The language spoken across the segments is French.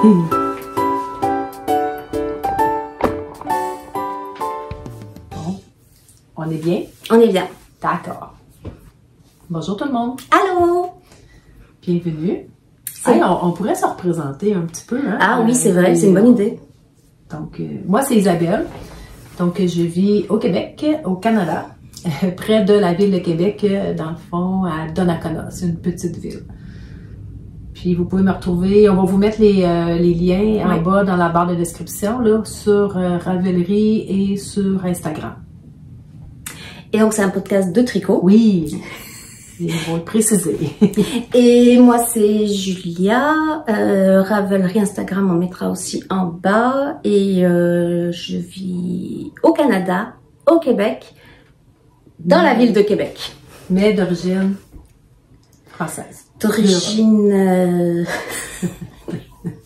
Bon, on est bien? On est bien. D'accord. Bonjour tout le monde. Allô? Bienvenue. Hey, on pourrait se représenter un petit peu. Hein, ah oui, c'est vrai, c'est une bonne idée. Donc, moi, c'est Isabelle. Donc, je vis au Québec, au Canada, près de la ville de Québec, dans le fond, à Donnacona. C'est une petite ville. Puis, vous pouvez me retrouver, on va vous mettre les liens en bas dans la barre de description, là, sur Ravelry et sur Instagram. Et donc, c'est un podcast de tricot. Oui, il faut le préciser. Et moi, c'est Julia. Ravelry Instagram, on mettra aussi en bas. Et je vis au Canada, au Québec, dans la ville de Québec. Mais d'origine française. D'origine...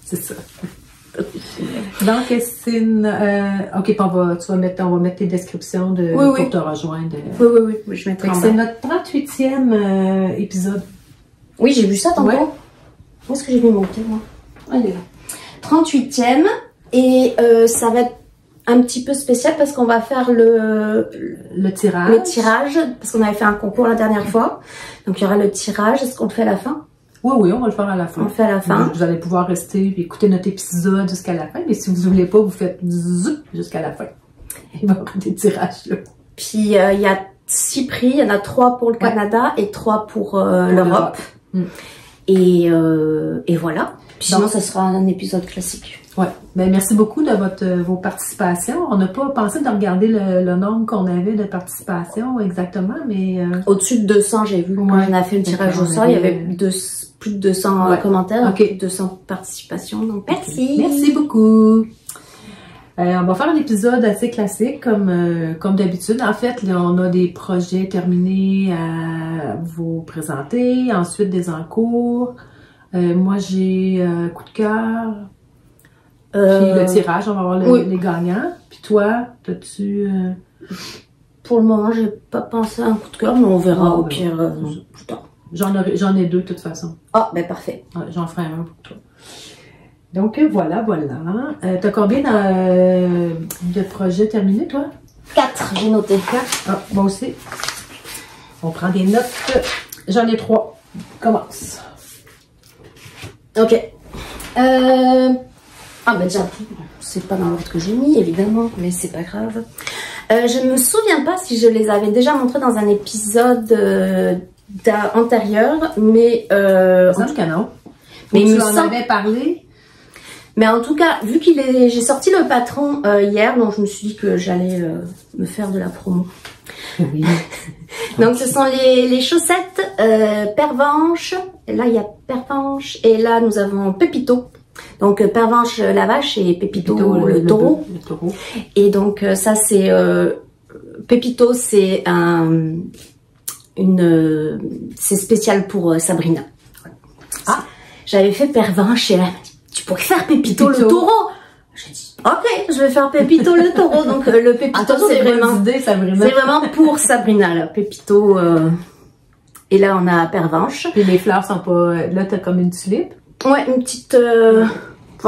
c'est ça. Donc, c'est une... OK, on va mettre tes descriptions pour te rejoindre. Oui, je mettrai en bas. C'est notre 38e épisode. Oui, j'ai vu ça tantôt. Ouais. Où est-ce que j'ai mis mon thé, moi? Elle est là. 38e. Et ça va être un petit peu spécial parce qu'on va faire le tirage. Le tirage, parce qu'on avait fait un concours la dernière fois. Donc, il y aura le tirage. Est-ce qu'on le fait à la fin? Oui, on va le faire à la fin. On le fait à la fin. Vous allez pouvoir rester et écouter notre épisode jusqu'à la fin. Mais si vous ne voulez pas, vous faites jusqu'à la fin. Il va y avoir des tirages là. Puis, il y a 6 prix. Il y en a 3 pour le Canada et 3 pour l'Europe. Et voilà. Puis sinon, ça sera un épisode classique. Ouais. Ben, merci beaucoup de vos participations. On n'a pas pensé de regarder le nombre qu'on avait de participations exactement, mais... Au-dessus de 200, j'ai vu. Quand on a fait le tirage au sort, il y avait plus de 200 commentaires, plus de 200 participations. Donc, merci. Merci beaucoup. On va faire un épisode assez classique, comme d'habitude. En fait, là, on a des projets terminés à vous présenter, ensuite des encours. Moi, j'ai coup de cœur. Puis le tirage, on va voir les gagnants. Puis toi, t'as-tu... Pour le moment, j'ai pas pensé à un coup de cœur, mais on verra au pire plus tard. J'en ai 2 de toute façon. Ah, ben parfait. Ouais, j'en ferai un pour toi. Donc voilà. T'as combien de projets terminés, toi? 4, j'ai noté. 4. Ah, moi aussi. On prend des notes. J'en ai 3. Commence. Ok. Ah ben déjà, c'est pas dans l'ordre que j'ai mis, évidemment, mais c'est pas grave. Je me souviens pas si je les avais déjà montrés dans un épisode antérieur, mais... en tout cas, non. Mais tu en avais parlé. Mais en tout cas, vu j'ai sorti le patron hier, donc je me suis dit que j'allais me faire de la promo. Oui. Donc ce sont les chaussettes Pervenche. Là, il y a Pervenche. Et là, nous avons Pépito. Donc Pervenche la vache et Pépito le taureau. Le taureau. Et donc ça c'est Pépito, c'est c'est spécial pour Sabrina. Ah, j'avais fait Pervenche et là, tu pourrais faire Pépito le taureau. J'ai dit ok, je vais faire Pépito le taureau. Donc le Pépito c'est vraiment pour Sabrina là. Pépito et là on a Pervenche. Et les fleurs sont pas là, t'as comme une tulipe. Ouais, une petite...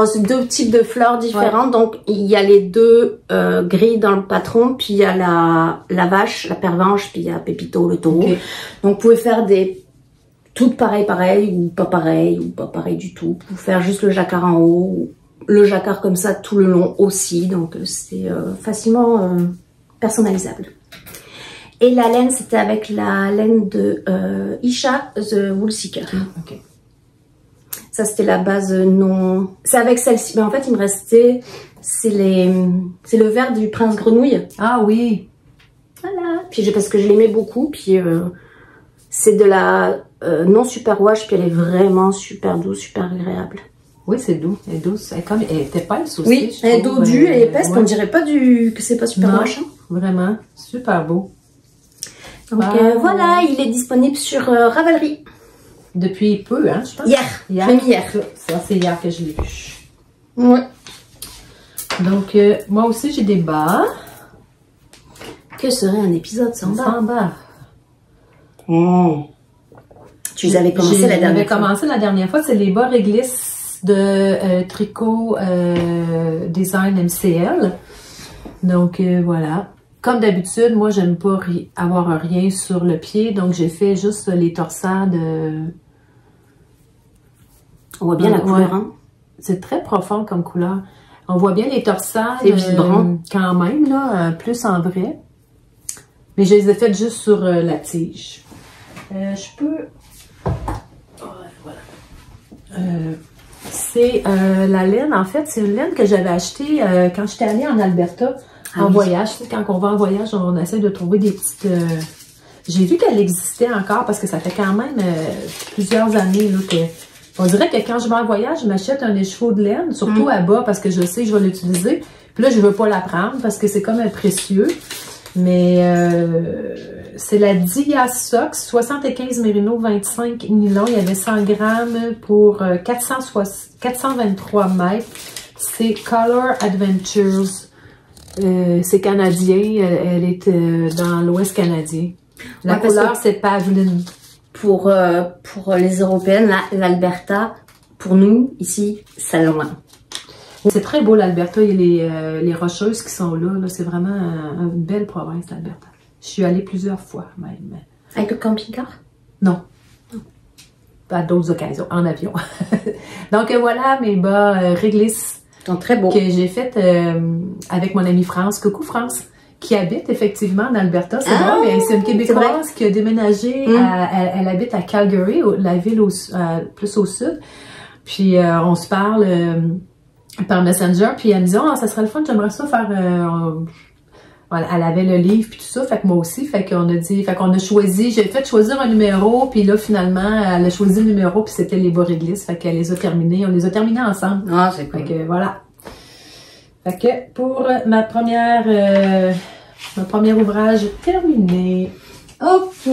c'est 2 types de fleurs différentes. Ouais. Donc, il y a les 2 grilles dans le patron. Puis, il y a la vache, la pervenche. Puis, il y a Pépito, le taureau. Okay. Donc, vous pouvez faire toutes pareilles, ou pas pareilles du tout. Vous pouvez faire juste le jacquard en haut. Ou le jacquard comme ça tout le long aussi. Donc, c'est facilement personnalisable. Et la laine, c'était avec la laine de Isha The Woolseeker. Ok. Ça, c'était la base non... C'est avec celle-ci. Mais en fait, il me restait... C'est le vert du Prince Grenouille. Ah oui. Voilà. Puis parce que je l'aimais beaucoup. Puis c'est de la non super wash. Puis elle est vraiment super douce, super agréable. Oui, c'est doux. Elle est douce. Elle est épaisse aussi. Oui, elle est dodue, elle est épaisse. On dirait pas que c'est pas super wash. Hein. Vraiment. Super beau. Donc voilà, il est disponible sur Ravelry. Depuis peu, hein, je pense. Même hier. Ça, c'est hier que je l'ai vu. Ouais. Donc, moi aussi, j'ai des bas. Que serait un épisode sans bas? Sans bas. Tu les avais commencé la dernière fois. J'avais commencé la dernière fois. C'est les bas réglisse de tricot design MCL. Donc voilà. Comme d'habitude, moi j'aime pas avoir rien sur le pied, donc j'ai fait juste les torsades. On voit bien la couleur, hein? C'est très profond comme couleur. On voit bien les torsades quand même, là, plus en vrai. Mais je les ai faites juste sur la tige. Je peux... voilà. C'est la laine, en fait, c'est une laine que j'avais achetée quand j'étais allée en Alberta en voyage. Quand on va en voyage, on essaie de trouver des petites... J'ai vu qu'elle existait encore parce que ça fait quand même plusieurs années là, que... On dirait que quand je vais en voyage, je m'achète un écheveau de laine, surtout à bas parce que je sais que je vais l'utiliser. Puis là, je veux pas la prendre parce que c'est comme un précieux. Mais c'est la Dia Sox, 75 mérino, 25 nylon. Il y avait 100 grammes pour 423 mètres. C'est Color Adventures. C'est canadien. Elle est dans l'Ouest canadien. La couleur, c'est Pavlin. Pour les Européennes, l'Alberta, pour nous, ici, c'est loin. C'est très beau l'Alberta, il y a les Rocheuses qui sont là, c'est vraiment une belle province l'Alberta. Je suis allée plusieurs fois même. Avec le camping-car? Non. À d'autres occasions, en avion. Donc voilà mes bas réglisse. Ils sont très beaux. Que j'ai fait avec mon amie France. Coucou France! Qui habite effectivement en Alberta. C'est vrai, mais c'est une Québécoise qui a déménagé. Elle habite à Calgary, la ville plus au sud. Puis on se parle par Messenger. Puis elle me dit, ça serait le fun, j'aimerais ça faire... Voilà, elle avait le livre puis tout ça, fait que moi aussi, fait qu'on a choisi, j'ai fait choisir un numéro, puis là finalement, elle a choisi le numéro, puis c'était les bas réglisses, fait qu'elle les a terminés, on les a terminés ensemble. Ah, c'est cool. Fait que voilà. Fait que pour mon premier ouvrage terminé. Ok,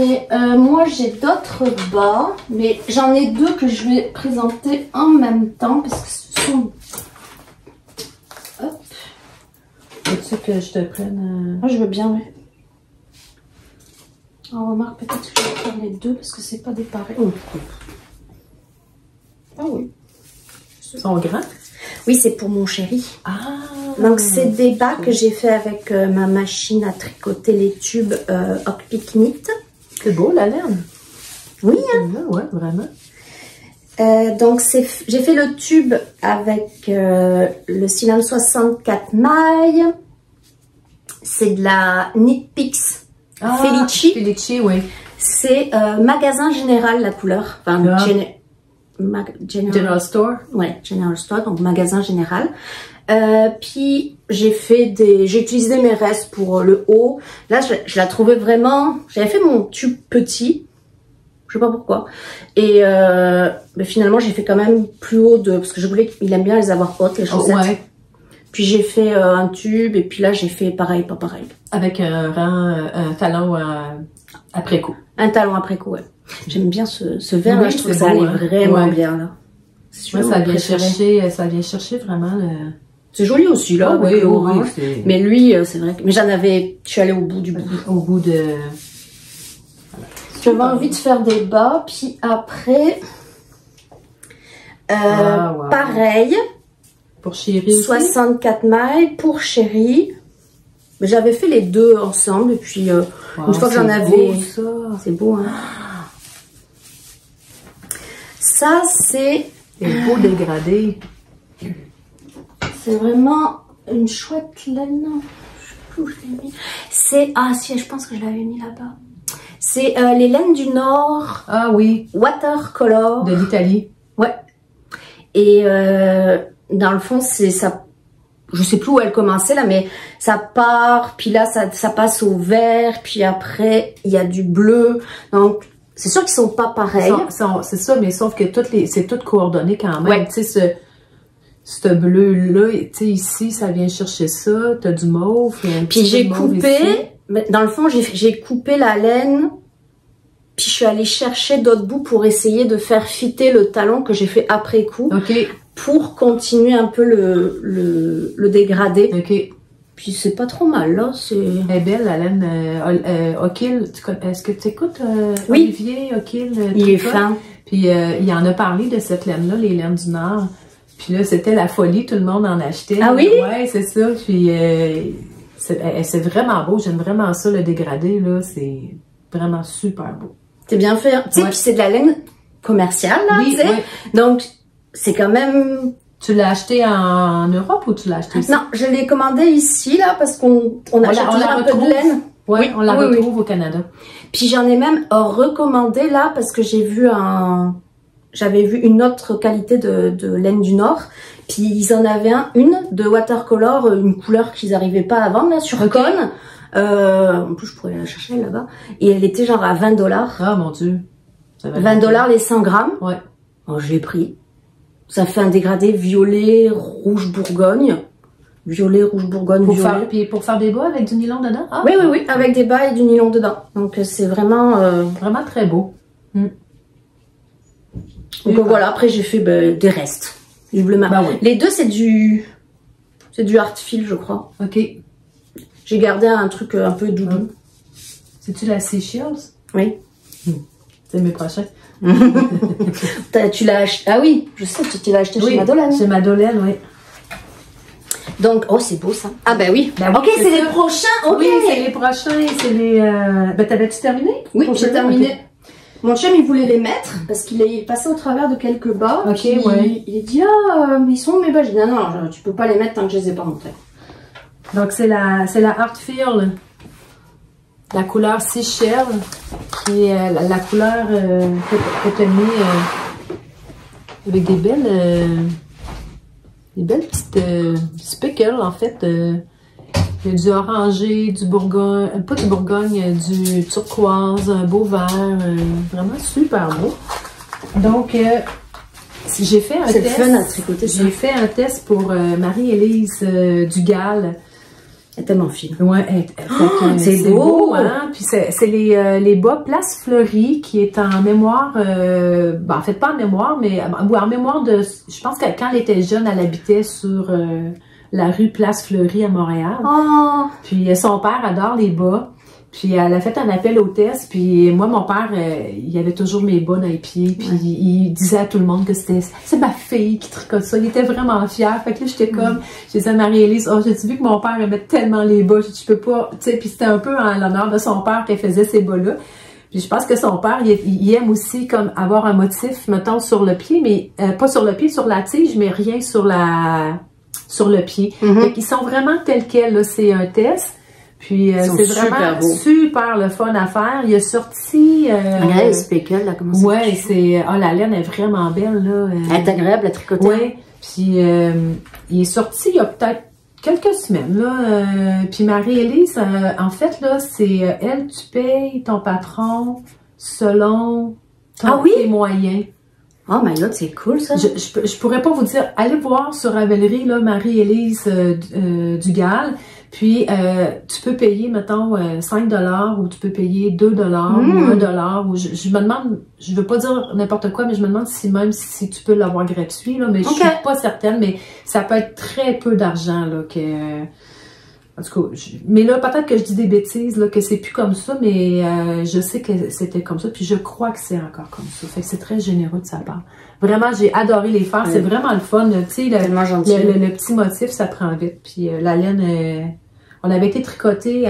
moi j'ai d'autres bas, mais j'en ai deux que je vais présenter en même temps parce que ce sont... Hop. Veux-tu que je te prenne... Moi je veux bien, oui. On remarque peut-être que je vais prendre les deux parce que c'est pas des pareils. Ah oui. Ils sont grands? Oui, c'est pour mon chéri. Ah! Donc, c'est des bas que j'ai fait avec ma machine à tricoter les tubes Hockpick Knit. C'est beau, la laine. Oui, hein? Ouais, vraiment. Donc, j'ai fait le tube avec le cylindre 64 mailles. C'est de la Knit Picks Felici. Felici, oui. C'est magasin général, la couleur. Enfin, General Store. Ouais, General Store, donc magasin général. Puis j'ai utilisé mes restes pour le haut. Là, je la trouvais vraiment... J'avais fait mon tube petit. Je sais pas pourquoi. Et mais finalement, j'ai fait quand même plus haut parce que je voulais qu'il aime bien les avoir hautes, les chaussettes. Ouais. Puis j'ai fait un tube et puis là, j'ai fait pareil, pas pareil. Avec un talon après coup. Un talon après coup, ouais. J'aime bien ce vert là, je trouve que ça allait vraiment bien là. Ouais, ça vient chercher vraiment le... C'est joli aussi là, oui, mais lui, c'est vrai que... Mais je suis allée au bout du bout. Au bout de... J'avais envie de faire des bas, puis après... pareil. Pour chéri 64 mailles pour chéri. Mais j'avais fait les deux ensemble, et puis une fois que j'en avais... C'est beau, hein. Ça, c'est... beau dégradé. C'est vraiment une chouette laine. Je sais plus où je l'ai mis. C'est... Ah si, je pense que je l'avais mis là-bas. C'est les laines du Nord. Ah oui. Watercolor. De l'Italie. Ouais. Et dans le fond, c'est ça. Je sais plus où elle commençait là, mais ça part, puis là ça passe au vert, puis après il y a du bleu. Donc c'est sûr qu'ils sont pas pareils. C'est ça, mais sauf que c'est tout coordonné quand même. Ouais. Tu sais, ce bleu-là, tu sais, ici, ça vient chercher ça. T'as du mauve. Puis j'ai coupé, dans le fond, j'ai coupé la laine. Puis je suis allée chercher d'autres bouts pour essayer de faire fitter le talon que j'ai fait après coup. OK. Pour continuer un peu le dégradé. OK. Puis c'est pas trop mal, là. Elle est belle, la laine O'Kill. Est-ce que tu écoutes oui. Olivier O'Kill? Il est fin. Puis il en a parlé de cette laine-là, les laines du Nord. Puis là, c'était la folie, tout le monde en achetait. Ah oui? Ouais, c'est ça. Puis c'est vraiment beau, j'aime vraiment ça, le dégradé, là. C'est vraiment super beau. C'est bien fait. Tu sais, puis c'est de la laine commerciale, là, Oui, tu sais. oui. Donc, c'est quand même... Tu l'as acheté en Europe ou tu l'as acheté ici? Non, je l'ai commandé ici, là, parce qu'on achète toujours un peu de laine. Oui, on la retrouve au Canada. Puis j'en ai même recommandé, là, parce que j'avais vu une autre qualité de laine du Nord. Puis ils en avaient une de watercolor, une couleur qu'ils n'arrivaient pas à vendre, là, sur Cône. En plus, je pourrais la chercher là-bas. Et elle était genre à 20 $. Ah, mon Dieu. $20 les 100 grammes. Ouais. Bon, je l'ai pris. Ça fait un dégradé violet, rouge Bourgogne. Violet, rouge Bourgogne, violet. Puis pour faire des bas avec du nylon dedans? Ah, oui, avec des bas et du nylon dedans. Donc c'est vraiment... Vraiment très beau. Donc voilà, après j'ai fait des restes. Du bleu marine. Ben oui. Les deux, c'est du art fil, je crois. OK. J'ai gardé un truc un peu doudou. C'est-tu la Seychelles? Oui. C'est mes prochains. Tu l'as acheté? Ah oui, je sais, tu l'as acheté chez Madeleine. Chez Madeleine, oui. Donc, oh, c'est beau ça. Ah ben oui. Ok, c'est les prochains. Ok. Oui, c'est les prochains. C'est les... Ben, t'avais-tu terminé? Oui, j'ai terminé. Okay. Mon chum, il voulait les mettre parce qu'il est passé au travers de quelques bas. Ok, ouais. Il dit, mais ils sont où mes bas? J'ai dit, non, tu peux pas les mettre tant que je les ai pas montés. Donc, c'est la Art Feel. La couleur Seychelles, qui est la couleur que tu as mis avec des belles petites speckles, en fait. Il y a du orangé, du Bourgogne, pas du Bourgogne, du turquoise, un beau vert, vraiment super beau. Donc, j'ai fait un test. C'est fun à tricoter ça. J'ai fait un test pour Marie-Élise Dugal. Elle est tellement fine. Ouais, c'est beau, hein. Puis c'est les bas Place Fleurie qui est en mémoire, en fait pas en mémoire, mais en mémoire de, je pense que quand elle était jeune, elle habitait sur la rue Place Fleurie à Montréal. Oh. Puis son père adore les bas. Puis elle a fait un appel au test, puis moi, mon père, il avait toujours mes bas dans les pieds, puis il disait à tout le monde que c'est ma fille qui tricote ça. Il était vraiment fier. Fait que là, j'étais comme, j'ai dit à Marie-Élise, j'ai vu que mon père aimait tellement les bas, je peux pas, tu sais, puis c'était un peu en l'honneur de son père qu'elle faisait ces bas-là. Puis je pense que son père, il aime aussi comme avoir un motif, mettons, sur le pied, mais pas sur le pied, sur la tige, mais rien sur le pied. Fait qu'ils sont vraiment tels quels, là, c'est un test. Puis c'est vraiment super le fun à faire. Il a sorti... Regarde les speckles, là, comment ça? Ouais, c'est... Ah, la laine est vraiment belle, là. Elle est agréable à tricoter. Ouais, puis il est sorti il y a peut-être quelques semaines, là. Puis Marie-Élise, en fait, là, c'est... elle, tu payes ton patron selon tes moyens. Oh my god, c'est cool ça. Je pourrais pas vous dire, allez voir sur Ravelry, là, Marie-Élise Dugal. Puis, tu peux payer, mettons, 5 $ ou tu peux payer 2 $ ou 1 $. Ou je me demande, je veux pas dire n'importe quoi, mais je me demande si tu peux l'avoir gratuit, là, mais je suis pas certaine, mais ça peut être très peu d'argent, là, en tout cas, mais là, peut-être que je dis des bêtises, là, que c'est plus comme ça, mais je sais que c'était comme ça, puis je crois que c'est encore comme ça. Fait que c'est très généreux de sa part. Vraiment, j'ai adoré les faire, c'est vraiment le fun, tu sais, le petit motif, ça prend vite, puis la laine... on avait été tricoté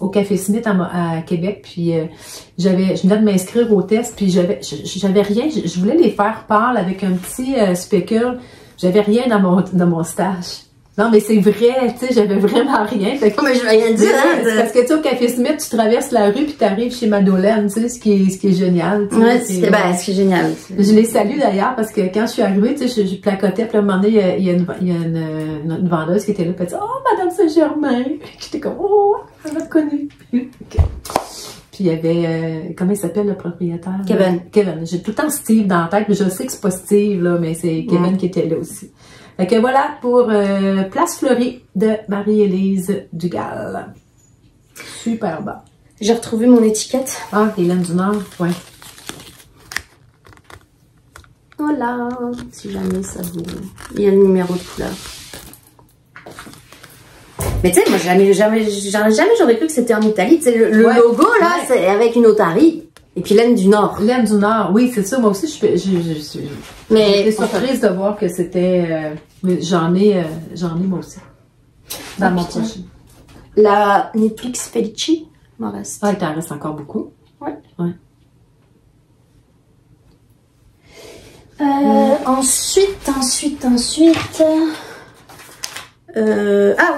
au Café Smith à Québec, puis je venais de m'inscrire au test, puis j'avais rien, je voulais les faire pâles avec un petit speckle, j'avais rien dans mon stage. Non, mais c'est vrai, tu sais, j'avais vraiment rien. Fait que, mais je vais rien dire, hein. Parce que tu sais, au Café Smith, tu traverses la rue puis tu arrives chez Madeleine, tu sais, ce qui est génial. Ouais, ce qui est génial. Je les salue d'ailleurs parce que quand je suis arrivée, tu sais, je placotais, puis à un moment donné, il y a une vendeuse qui était là, puis elle dit « Oh, Madame Saint-Germain! » J'étais comme « Oh, elle m'a reconnue! » Puis il y avait, comment il s'appelle le propriétaire? Kevin. J'ai tout le temps Steve dans la tête, mais je sais que c'est pas Steve, là, mais c'est Kevin qui était là aussi. Fait que voilà pour Place Fleurie de Marie-Élise Dugal. Super bas. J'ai retrouvé mon étiquette. Ah, les laines du Nord, ouais. Voilà, si jamais ça vous... Il y a le numéro de couleur. Mais tu sais, moi jamais j'aurais cru que c'était en Italie. Tu sais, le logo là, c'est avec une otarie. Et puis laine du Nord. Laine du Nord, oui, c'est ça. Moi aussi, j'étais surprise de voir que c'était... mais j'en ai moi aussi. Dans mon prochain. La Netflix Felici m'en reste. Ah, il t'en reste encore beaucoup. Ouais. Ouais. Ensuite. Ah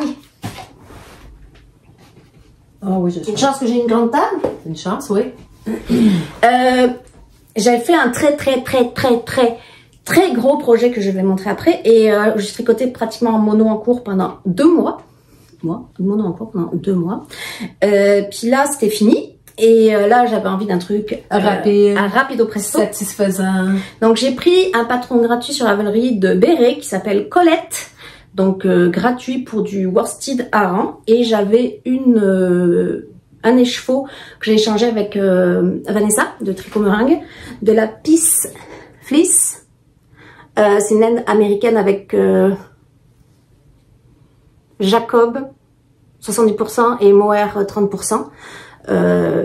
oui. Ah oui, je sais. Une chance que j'ai une grande table. Une chance, oui. J'avais fait un très gros projet que je vais montrer après et j'ai tricoté pratiquement en mono en cours pendant 2 mois. Mono en cours pendant 2 mois. Puis là, c'était fini. Et là, j'avais envie d'un truc rapide au presto. Satisfaisant. Donc, j'ai pris un patron gratuit sur Ravelry de Béret qui s'appelle Colette. Donc, gratuit pour du worsted Aran. Et j'avais un écheveau que j'ai échangé avec Vanessa de Tricot Meringue. De la Peace Fleece. C'est une laine américaine avec Jacob 70% et Mohair 30%.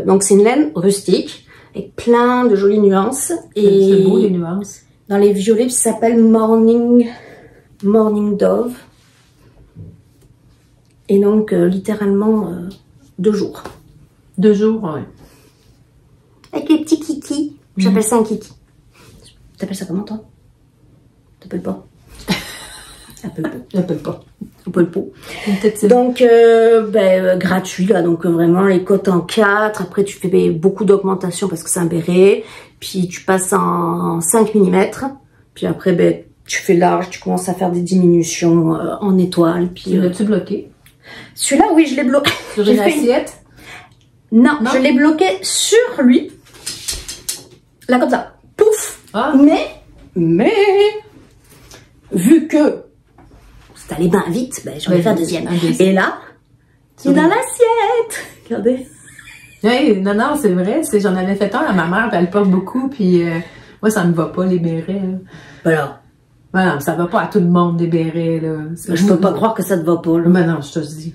Donc c'est une laine rustique avec plein de jolies nuances et c'est beau les nuances. Dans les violets, ça s'appelle Morning Dove et donc littéralement 2 jours. 2 jours, ouais. Avec les petits kikis. J'appelle ça un kiki. T'appelles ça comment toi? T'appelles pas? J'appelle pas. Donc gratuit là, donc vraiment les côtes en 4, après tu fais beaucoup d'augmentation parce que c'est un béret, puis tu passes en 5 mm, puis après tu fais large, tu commences à faire des diminutions en étoile. Puis l'as-tu bloqué? Celui-là, oui, je l'ai bloqué. Sur une assiette? Non, je l'ai bloqué sur lui. Là comme ça, pouf. Ah. Mais vu que c'est allé bien vite, j'en ai fait un deuxième. Et là, c'est dans l'assiette. Regardez. Hey, non, c'est vrai. J'en avais fait un à ma mère, puis elle porte beaucoup, puis moi, ça me va pas, les bérets. Voilà. Non, ça va pas à tout le monde, des bérets, là. Je peux pas croire que ça te va pas, là. Mais non, je te le dis.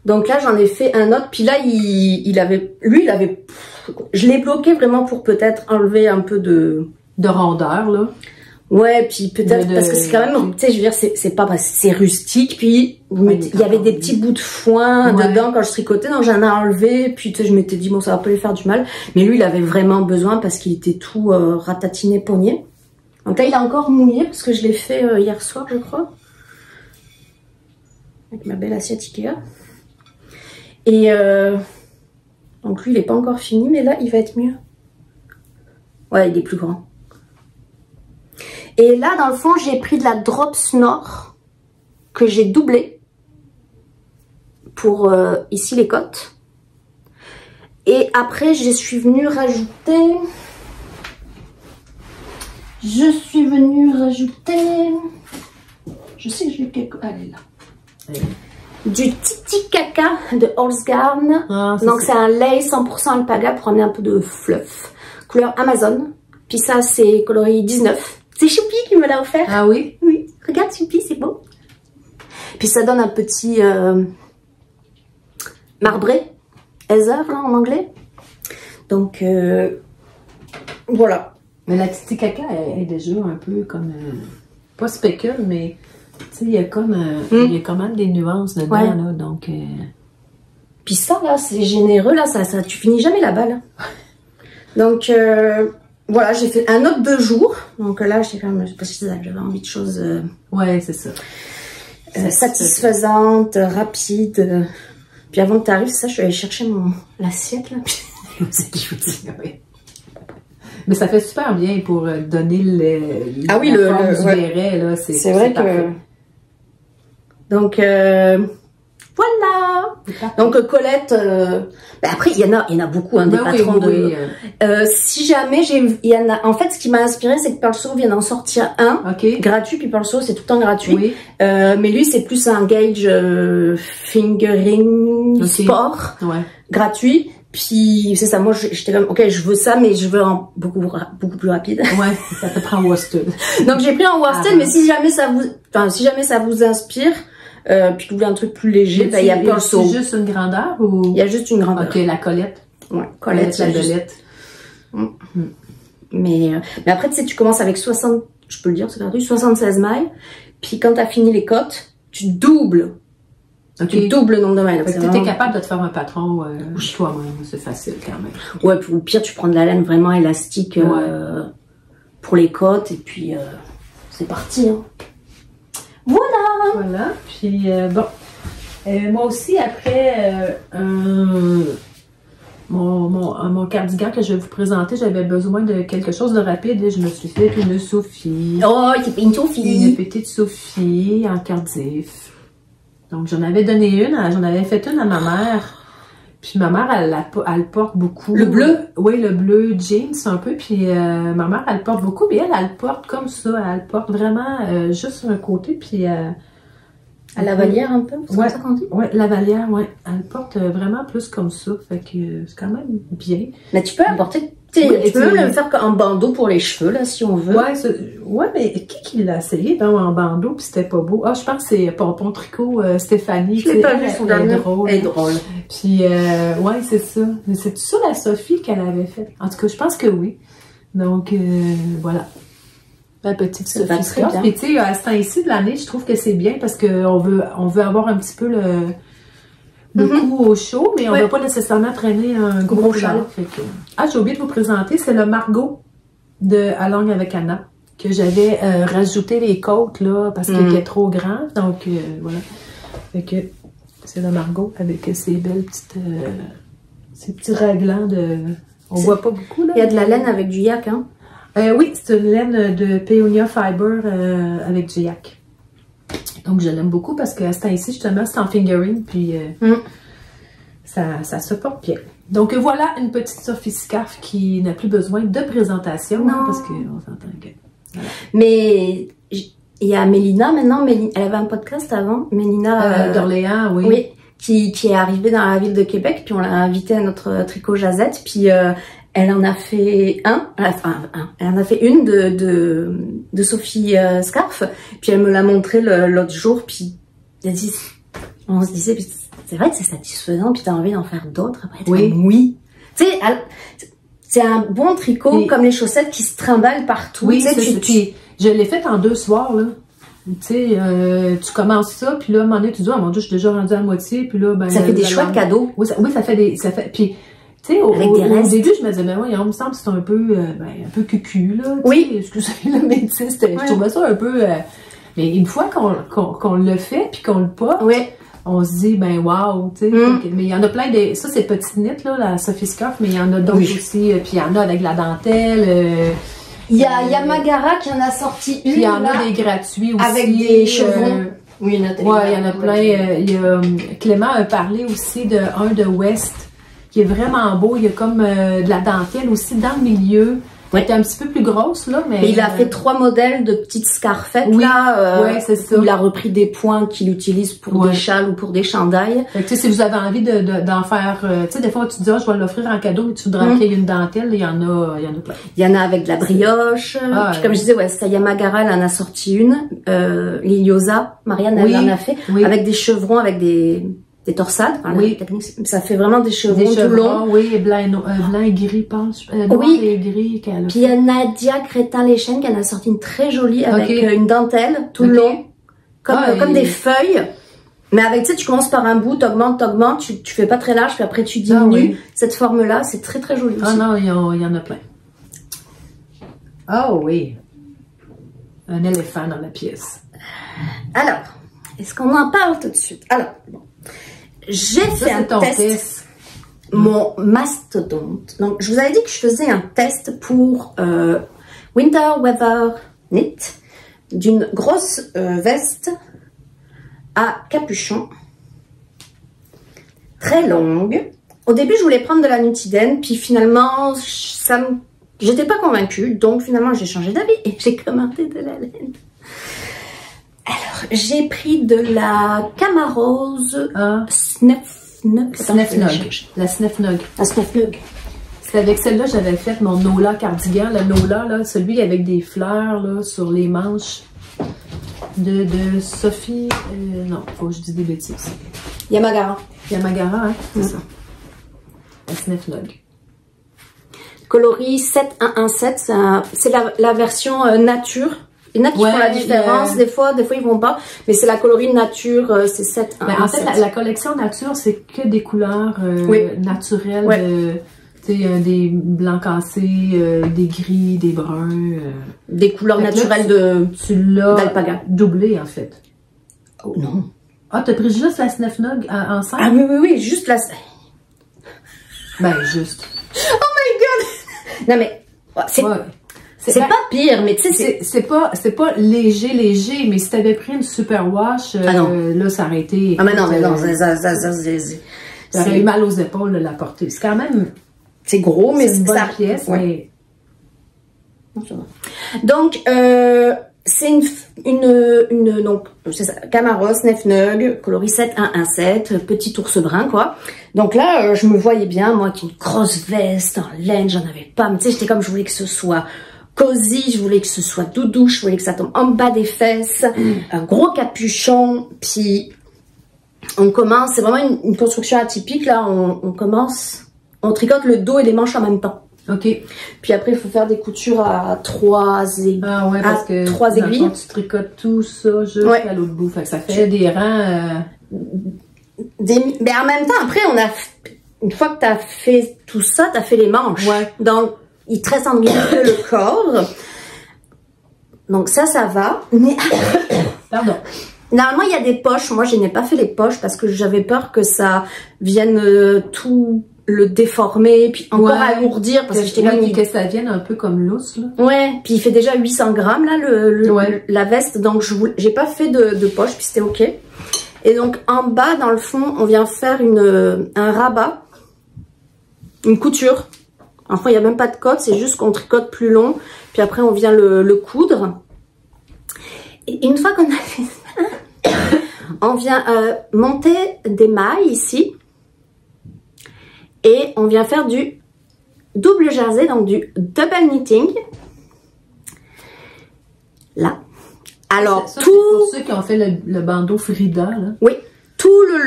Donc là, j'en ai fait un autre, puis là, il avait... Je l'ai bloqué vraiment pour peut-être enlever un peu de rondeur, là. Ouais, puis peut-être parce que c'est quand même, tu sais, je veux dire, c'est rustique, puis il y avait des petits bouts de foin dedans quand je tricotais, donc j'en ai enlevé, puis tu sais, je m'étais dit, bon, ça va pas lui faire du mal, mais lui, il avait vraiment besoin parce qu'il était tout ratatiné, pogné. Donc là, il a encore mouillé parce que je l'ai fait hier soir, je crois, avec ma belle assiette Ikea. Et donc lui, il est pas encore fini, mais là, il va être mieux. Ouais, il est plus grand. Et là, dans le fond, j'ai pris de la Drops Nord que j'ai doublée pour ici les côtes. Et après, je suis venue rajouter... Je sais que je l'ai quelque... Elle est là. Du Titi Caca de Holzgarn. Ah, donc c'est un lace 100% alpaga pour amener un peu de fluff. Couleur Amazon. Puis ça, c'est coloris 19. C'est Choupi qui me l'a offert. Ah oui? Oui. Regarde Choupi, c'est beau. Puis ça donne un petit marbré. Heather, là, en anglais. Donc, voilà. Mais la Titi Caca est déjà un peu comme... pas spécule, mais... Tu sais, il y a comme... il y a quand même des nuances dedans, là, donc... Puis ça, là, c'est généreux, là, ça, tu finis jamais la balle. Donc... voilà, j'ai fait un autre 2 jours. Donc là, j'étais quand même, parce que j'avais envie de choses ouais, c'est ça. Satisfaisantes, rapides. Puis avant que tu arrives, ça, je suis allée chercher l'assiette là. C'est cute, oui. Mais ça fait super bien pour donner la forme du béret, là. C'est vrai que... Donc, voilà. Donc Colette, après il y en a beaucoup des patrons de. Si jamais il y en a, en fait ce qui m'a inspiré c'est que Pulso vient d'en sortir un gratuit, puis Pulso c'est tout le temps gratuit. Oui. Mais lui c'est plus un gauge fingering sport gratuit. Puis c'est ça, moi j'étais comme ok je veux ça mais je veux en beaucoup plus rapide. Ouais, ça te prend en worsted. Donc j'ai pris en worsted mais si jamais ça vous inspire. Puis vous voulez un truc plus léger, il y a Pulso. C'est juste une grandeur ou? Il y a juste une grandeur. Ok, la Colette. Ouais, Colette, la belette. Mais après, tu sais, tu commences avec 60, je peux le dire, c'est perdu, 76 mailles. Puis quand tu as fini les cotes, tu doubles. Tu doubles le nombre de mailles. Tu es capable de te faire un patron toi-même, c'est facile quand même. Ouais, puis au pire, tu prends de la laine vraiment élastique pour les cotes et puis c'est parti. Hein. Voilà. Puis bon, moi aussi après mon cardigan que je vais vous présenter, j'avais besoin de quelque chose de rapide et je me suis fait une Sophie. Oh, c'est une Sophie. Une petite Sophie en cardif. Donc j'en avais donné une, j'en avais fait une à ma mère. Puis ma mère, elle porte beaucoup. Le bleu? Oui, le bleu jeans un peu. Puis ma mère, elle porte beaucoup. Mais elle porte comme ça. Elle porte vraiment juste sur un côté. Puis à la Vallière un peu? Ouais, ça qu'on dit? Ouais, la Vallière, ouais. Elle porte vraiment plus comme ça. Fait que c'est quand même bien. Mais tu peux apporter... tu peux même le faire en bandeau pour les cheveux, là, si on veut. Ouais, mais qui l'a essayé en bandeau puis c'était pas beau? Ah, je pense que c'est Pompon Tricot, Stéphanie. Je l'ai pas vu, son dernier. Elle est drôle. Puis, ouais, c'est ça. C'est ça la Sophie qu'elle avait faite. En tout cas, je pense que oui. Donc, voilà. La petite Sophie Scarf. Puis, tu sais, à ce temps-ci de l'année, je trouve que c'est bien parce qu'on veut avoir un petit peu le cou au chaud, mais on ne va pas nécessairement traîner un gros châle. Ah, j'ai oublié de vous présenter, c'est le Margot de À Langue avec Anna, que j'avais rajouté les côtes, là, parce qu'il était trop grand. Donc, voilà. Fait que c'est le Margot avec ces belles petites... ces petits raglans de... On voit pas beaucoup, là. Il y a de la laine avec du yak, hein? Oui, c'est une laine de Peonia Fiber avec du yak. Donc, je l'aime beaucoup parce que ce temps-ci, justement, c'est en fingering, puis ça se porte bien. Donc, voilà une petite Sophie Scarf qui n'a plus besoin de présentation, hein, parce qu'on s'entend que... Voilà. Mais il y a Mélina, maintenant, elle avait un podcast avant, Mélina... d'Orléans, oui. Oui, qui est arrivée dans la ville de Québec, puis on l'a invitée à notre tricot Jazette, puis... elle en a fait elle en a fait une de Sophie Scarf, puis elle me l'a montré l'autre jour, puis on se disait, c'est vrai que c'est satisfaisant, puis t'as envie d'en faire d'autres après. Oui. Tu sais, c'est un bon tricot comme les chaussettes qui se trimballent partout. Oui, je l'ai fait en 2 soirs, là. Tu sais, tu commences ça, puis là, à un moment donné, tu dis, oh mon Dieu, je suis déjà rendue à la moitié, puis là, ben... Ça fait des chouettes cadeaux. Oui, ça fait... Puis, tu sais, au début, je me disais, mais ouais, il me semble que c'est un peu cucu, là. Oui. Excusez, mais tu sais, je trouvais ça un peu... mais une fois qu'on le fait, puis qu'on le porte, on se dit, ben wow, tu sais. Mais il y en a plein de... Ça, c'est petite knit, là, la Sophie Scarf, mais il y en a d'autres aussi. Puis il y en a avec la dentelle. Il y a Yamagara qui en a sorti une. Puis il y en a des gratuits aussi. Avec des chevrons. Oui, il y en a plein. Clément a parlé aussi d'un de West, qui est vraiment beau. Il y a comme de la dentelle aussi dans le milieu. Ouais. Qui est un petit peu plus grosse, là, mais... il a fait 3 modèles de petites scarfettes, là. C'est ça. Il a repris des points qu'il utilise pour des châles ou pour des chandails. Fait que, tu sais, si vous avez envie d'en faire... tu sais, des fois, tu te dis, je vais l'offrir en cadeau, mais tu voudrais qu'il y ait une dentelle. Il y en a plein. Il y en a avec de la brioche. Puis, comme je disais, ça, Yamagara, elle en a sorti une. Liliosa, Marianne, elle en a fait. Avec des chevrons, avec des torsades. Enfin, ça fait vraiment des chevrons tout longs. Oui, blanc et gris, pense. Noir et gris. Puis il y a Nadia Crétin-Léchène qui en a sorti une très jolie avec une dentelle tout long, comme des feuilles. Mais avec, tu sais, tu commences par un bout, t'augmentes, tu fais pas très large, puis après tu diminues. Cette forme-là, c'est très très joli aussi. Ah non, il y en a plein. Ah oui. Un éléphant dans la pièce. Alors, est-ce qu'on en parle tout de suite? Alors, bon. J'ai fait un test, mon mastodonte. Donc, je vous avais dit que je faisais un test pour Winter Weather Knit d'une grosse veste à capuchon très longue. Au début, je voulais prendre de la Nutiden, puis finalement, j'étais pas convaincue. Donc, finalement, j'ai changé d'avis et j'ai commandé de la laine. Alors, j'ai pris de la Camarose Sneffnug. La Sneffnug. La Sneffnug. C'est avec celle-là que j'avais fait mon Nola cardigan. Le Nola, là, celui avec des fleurs là, sur les manches de Sophie. Non, faut que je dise des bêtises. Yamagara. Yamagara, hein, c'est ça. La Sneffnug. coloris 7117. C'est la version nature. Il y en a qui font la différence, des fois ils vont pas, mais c'est la coloris nature, c'est 7117. En fait, la collection nature, c'est que des couleurs naturelles, des blancs cassés, des gris, des bruns. Des couleurs naturelles d'alpaga. Doublé, en fait. Oh non. Ah, t'as pris juste la Snuff Nog en 5? Ah oui, juste la... Ben, juste. Oh my god! Non mais, c'est pas pire, mais tu sais, c'est pas léger, mais si t'avais pris une superwash, là, ça aurait été... Ah mais non, ça aurait eu mal aux épaules de la porter. C'est quand même... C'est gros, mais c'est une bonne pièce, mais... Donc, c'est donc, c'est ça, Camaros, Snuff Nog, coloris 7117, petit ours brun, quoi. Donc là, je me voyais bien, moi, qui une grosse veste en laine, j'en avais pas, mais tu sais, j'étais comme, je voulais que ce soit cosy, je voulais que ce soit doudou, je voulais que ça tombe en bas des fesses, un gros capuchon, puis on commence, c'est vraiment une construction atypique, là, on commence, on tricote le dos et les manches en même temps. OK. Puis après, il faut faire des coutures à 3 aiguilles. Ah ouais, parce que 3 aiguilles. Tu tricotes tout ça jusqu'à l'autre bout. Fait que ça fait des rangs... Mais en même temps, après, une fois que tu as fait tout ça, tu as fait les manches. Ouais. Donc, il te reste en milieu le corps. Donc ça va. Mais Pardon. Normalement, il y a des poches. Moi, je n'ai pas fait les poches parce que j'avais peur que ça vienne tout le déformer, puis encore alourdir, parce que j'étais comme... que ça vienne un peu comme l'os, là. Ouais, puis il fait déjà 800 grammes, là, la veste, donc j'ai pas fait de poche, puis c'était ok. Et donc, en bas, dans le fond, on vient faire un rabat, une couture. Enfin, il n'y a même pas de cote, c'est juste qu'on tricote plus long, puis après, on vient le coudre. Et une fois qu'on a fait ça, on vient monter des mailles ici, et on vient faire du double jersey, donc du double knitting. Là. Alors, ça, tout... C'est pour ceux qui ont fait le bandeau Frida, là. Oui. Tout le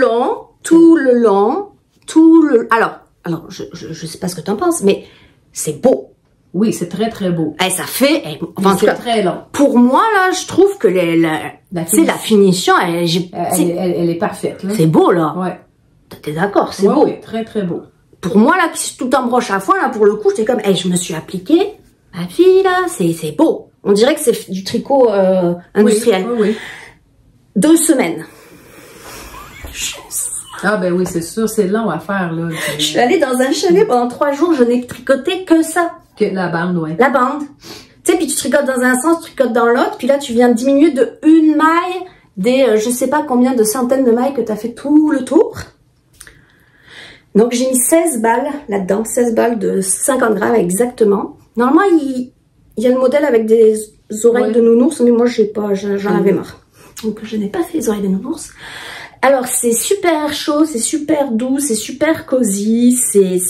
long. Alors, je sais pas ce que tu en penses, mais c'est beau. Oui, c'est très, très beau. Et ça fait... c'est très long. Pour moi, là, je trouve que la finition, elle est parfaite, là. C'est beau, là. Ouais. T'es d'accord, c'est beau. Oui, très, très beau. Pour moi, là, qui suis tout en broche à foin, là, pour le coup, j'étais comme, je me suis appliquée. Ma fille, là, c'est beau. On dirait que c'est du tricot industriel. Oui. 2 semaines. Ah ben oui, c'est sûr, c'est long à faire, là. Je suis allée dans un chalet pendant 3 jours, je n'ai tricoté que ça. Que la bande, oui. La bande. Tu sais, puis tu tricotes dans un sens, tu tricotes dans l'autre, puis là, tu viens diminuer de 1 maille des, je sais pas combien de centaines de mailles que tu as fait tout le tour. Donc, j'ai mis 16 balles là-dedans, 16 balles de 50 grammes exactement. Normalement, il y a le modèle avec des oreilles de nounours, mais moi, j'en avais marre. Donc, je n'ai pas fait les oreilles de nounours. Alors, c'est super chaud, c'est super doux, c'est super cosy, c'est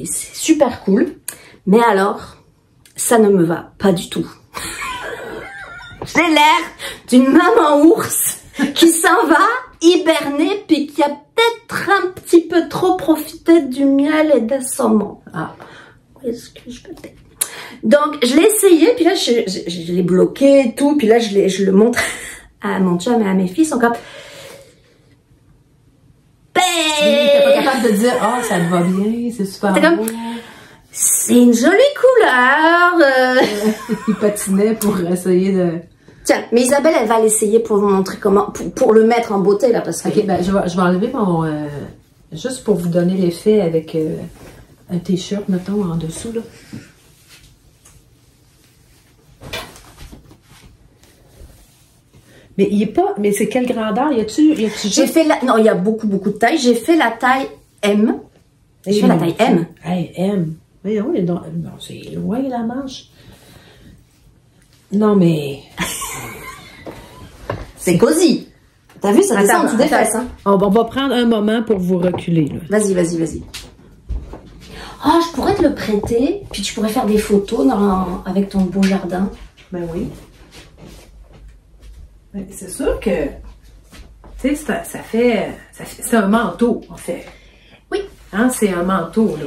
super cool. Mais alors, ça ne me va pas du tout. J'ai l'air d'une maman ours qui s'en va hiberner, puis qui a peut-être un petit peu trop profité du miel et des saumons. Ah, est-ce que je peux peut-être... Donc, je l'ai essayé, puis là, je l'ai bloqué et tout, puis là, je le montre à mon chum et à mes filles, ils sont comme... T'es pas capable de dire, ça te va bien, c'est super beau. C'est une jolie couleur. Il patinait pour essayer de... Tiens, mais Isabelle, elle va l'essayer pour vous montrer comment, pour le mettre en beauté, là, parce que... Ok, ben, je vais enlever mon... juste pour vous donner l'effet avec un t-shirt, mettons, en dessous, là. Mais il est pas... Mais c'est quelle grandeur? Y a-tu J'ai fait la... Non, il y a beaucoup de tailles. J'ai fait la taille M. J'ai fait la taille M. Hey, M. Mais oui, non, c'est loin la manche. Non, mais... C'est cosy. T'as vu, ça descend en dessous des fesses. Hein? On va prendre un moment pour vous reculer. Vas-y. Oh, je pourrais te le prêter, puis tu pourrais faire des photos avec ton beau jardin. Ben oui. C'est sûr que, tu sais, ça fait c'est un manteau, en fait. Oui. Hein, c'est un manteau, là.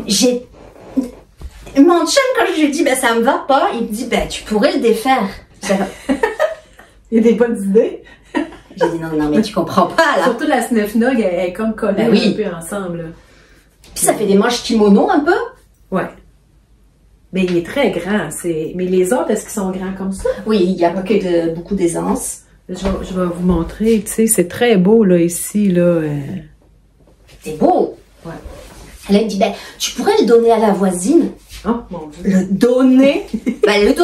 mon chum, quand je lui dis, ben, ça me va pas, il me dit, ben, tu pourrais le défaire. Il y a des bonnes idées. J'ai dit, non, mais tu comprends pas, là. Surtout la snufnog, elle est comme collée Ben oui. un peu ensemble, là. Puis ça fait des manches kimono, un peu. Ouais. Mais il est très grand. Mais les autres, est-ce qu'ils sont grands comme ça? Oui, il y a beaucoup d'aisance. Je vais vous montrer, tu sais, c'est très beau, là, ici, là. C'est beau. Ouais. Elle a dit, ben, tu pourrais le donner à la voisine. Oh, mon Dieu. Le donner? Ben,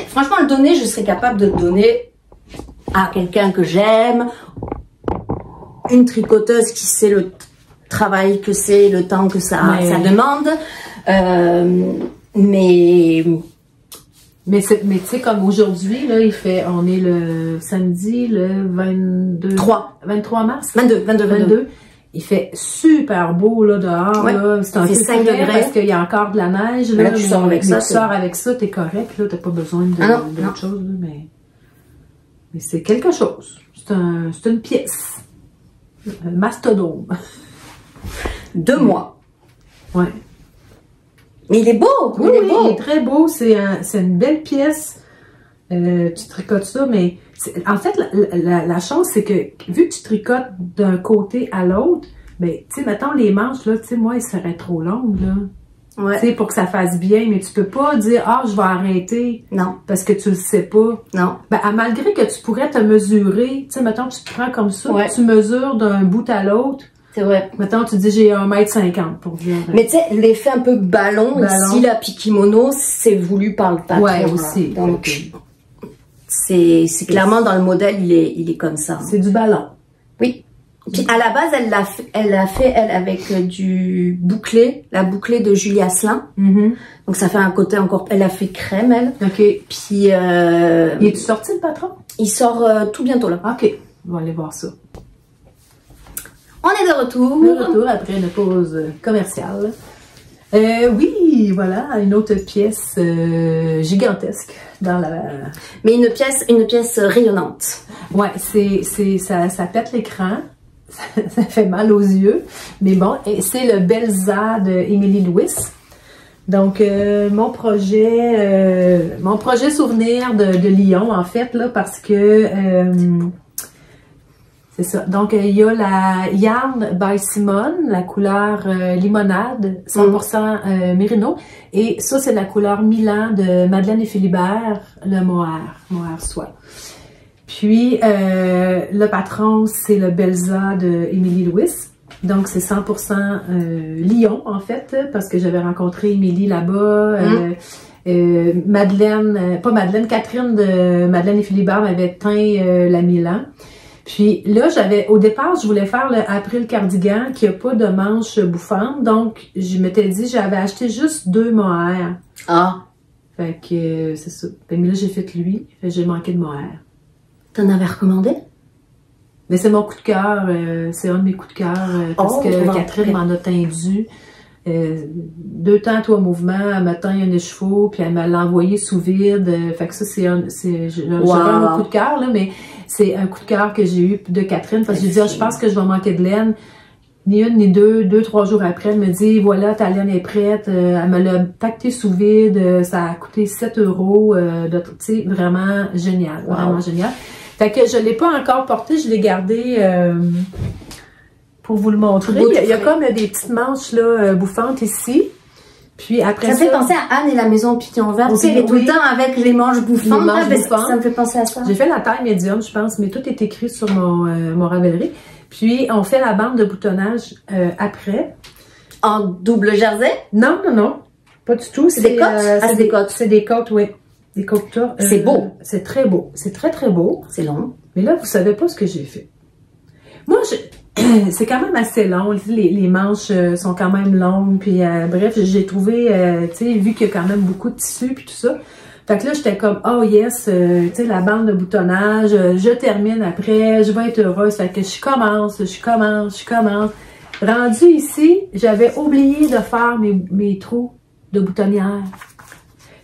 franchement, le donner, je serais capable de le donner à quelqu'un que j'aime. Une tricoteuse qui sait le travail que c'est, le temps que ça demande. Mais tu sais, comme aujourd'hui, là, on est le samedi, le 23 mars. 22. Il fait super beau, là, dehors, ouais. Là. C'est un peu 5 degrés. Parce qu'il y a encore de la neige, là. Tu sors avec ça. T'es correct, là. T'as pas besoin d'autre chose, là, mais c'est quelque chose. C'est une pièce. Un mastodome. 2 mois. Ouais. Mais il est beau! Oui, il est très beau. C'est une belle pièce. Tu tricotes ça, mais en fait, la chose, c'est que vu que tu tricotes d'un côté à l'autre, ben, tu sais, mettons les manches, là, tu sais, moi, elles seraient trop longues, là. Ouais. Tu sais, pour que ça fasse bien, mais tu peux pas dire, je vais arrêter. Non. Parce que tu le sais pas. Non. Ben, malgré que tu pourrais te mesurer, tu sais, mettons, tu te prends comme ça, tu mesures d'un bout à l'autre. C'est vrai. Mettons, tu dis, j'ai 1,50 m pour dire. Mais tu sais, l'effet un peu ballon, ici, la kimono, c'est voulu par le patron. Ouais, aussi. Donc, c'est clairement dans le modèle, il est comme ça. C'est du ballon. Oui. Puis à la base, elle l'a fait avec du bouclé, la bouclée de Julie Asselin. Donc ça fait un côté encore. Elle a fait crème, elle. OK. Puis. Il est-tu sorti le patron? Il sort tout bientôt là. OK. On va aller voir ça. On est de retour. De retour après une pause commerciale. Oui, voilà, une autre pièce gigantesque dans la. Mais une pièce rayonnante. Ouais, ça pète l'écran, ça fait mal aux yeux, mais bon, c'est le Belza de Émilie Louis. Donc mon projet souvenir de Lyon en fait là parce que c'est ça. Donc, il y a la Yarn by Simone, la couleur limonade, 100% Mérino. Et ça, c'est la couleur Milan de Madeleine et Philibert, le mohair soie. Puis, le patron, c'est le Belza de Émilie Louis. Donc, c'est 100% Lyon, en fait, parce que j'avais rencontré Émilie là-bas. Catherine de Madeleine et Philibert m'avait teint la Milan. Puis là, au départ, je voulais faire le April cardigan qui n'a pas de manches bouffantes. Donc, je m'étais dit, j'avais acheté juste 2 mohair. Ah. Fait que c'est ça. Fait que là, j'ai fait lui. Fait que j'ai manqué de mohair. T'en avais recommandé? Mais c'est mon coup de cœur. C'est un de mes coups de cœur. Parce que Catherine m'en a teindu. 2 temps, 3 mouvements, elle m'a teint un écheveau, puis elle m'a l'envoyé sous vide. Fait que ça, j'ai un coup de cœur, là, mais c'est un coup de cœur que j'ai eu de Catherine, parce que j'ai dit, je pense que je vais manquer de laine. Ni une, ni deux, 3 jours après, elle me dit, voilà, ta laine est prête. Elle me l'a tacté sous vide, ça a coûté 7 €. Tu sais, vraiment génial, vraiment génial. Fait que je l'ai pas encore porté, je l'ai gardé pour vous le montrer. Il y a comme des petites manches là, bouffantes ici. Puis après ça... Ça me fait penser à Anne et la maison Piquant Vert. Tu sais, elle est tout le temps avec les manches bouffantes. Ça me fait penser à ça. J'ai fait la taille médium, je pense, mais tout est écrit sur mon Ravelry. Puis on fait la bande de boutonnage après. En double jersey? Non. Pas du tout. C'est des côtes? C'est des côtes. C'est des côtes, oui. Des côtes. C'est beau. C'est très beau. C'est très, très beau. C'est long. Mais là, vous savez pas ce que j'ai fait. Moi, c'est quand même assez long. Les manches sont quand même longues. Puis bref, j'ai trouvé, tu sais, vu qu'il y a quand même beaucoup de tissu puis tout ça. Fait que là, j'étais comme, oh yes, tu sais, la bande de boutonnage, je termine après, je vais être heureuse. Fait que je commence. Rendu ici, j'avais oublié de faire mes trous de boutonnière.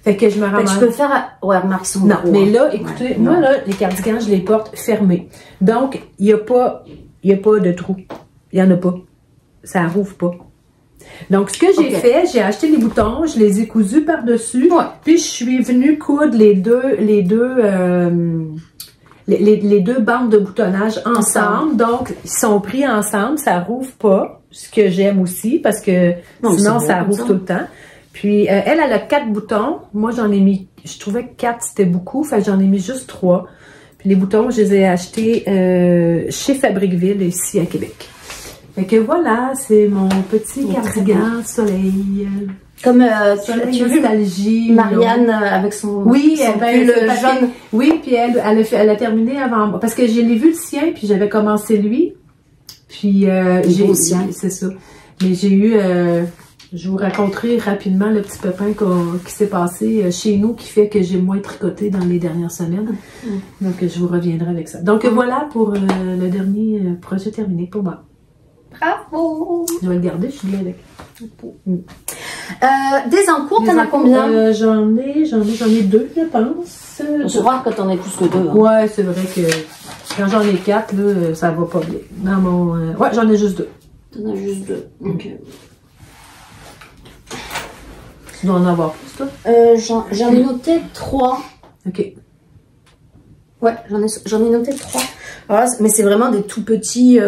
Fait que je me ramasse. Je peux faire... Ouais, remarque, ils sont non, mais là, écoutez, moi, là, les cardigans, je les porte fermés. Donc, il n'y a pas de trou. Il n'y en a pas. Ça rouvre pas. Donc, ce que j'ai fait, j'ai acheté les boutons, je les ai cousus par-dessus, puis je suis venue coudre les deux bandes de boutonnage ensemble. Donc, ils sont pris ensemble, ça rouvre pas, ce que j'aime aussi, parce que sinon, ça rouvre tout le temps. Puis, elle a 4 boutons. Moi, j'en ai mis, je trouvais que 4, c'était beaucoup, fait que j'en ai mis juste 3. Puis, les boutons, je les ai achetés chez Fabriqueville, ici à Québec. Fait que voilà, c'est mon petit cardigan soleil. Comme tu as vu Marianne avec son pull jaune. Oui, puis elle a terminé avant, parce que je l'ai vu le sien, puis j'avais commencé lui. Puis j'ai sien, c'est ça. Mais j'ai eu, je vous raconterai rapidement le petit pépin qui s'est passé chez nous, qui fait que j'ai moins tricoté dans les dernières semaines. Donc je vous reviendrai avec ça. Donc voilà pour le dernier projet terminé pour moi. Bravo! Je vais le garder, je suis bien avec. Des encours, t'en as combien? J'en ai 2, je pense. Je vois que t'en as plus que 2. Hein. Ouais, c'est vrai que quand j'en ai 4, là, ça va pas bien. Dans mon, ouais, j'en ai juste 2. T'en as juste 2. Ok. Tu dois en avoir plus, toi? J'en ai noté 3. Ok. Ouais, j'en ai noté 3. Alors là, mais c'est vraiment des tout petits.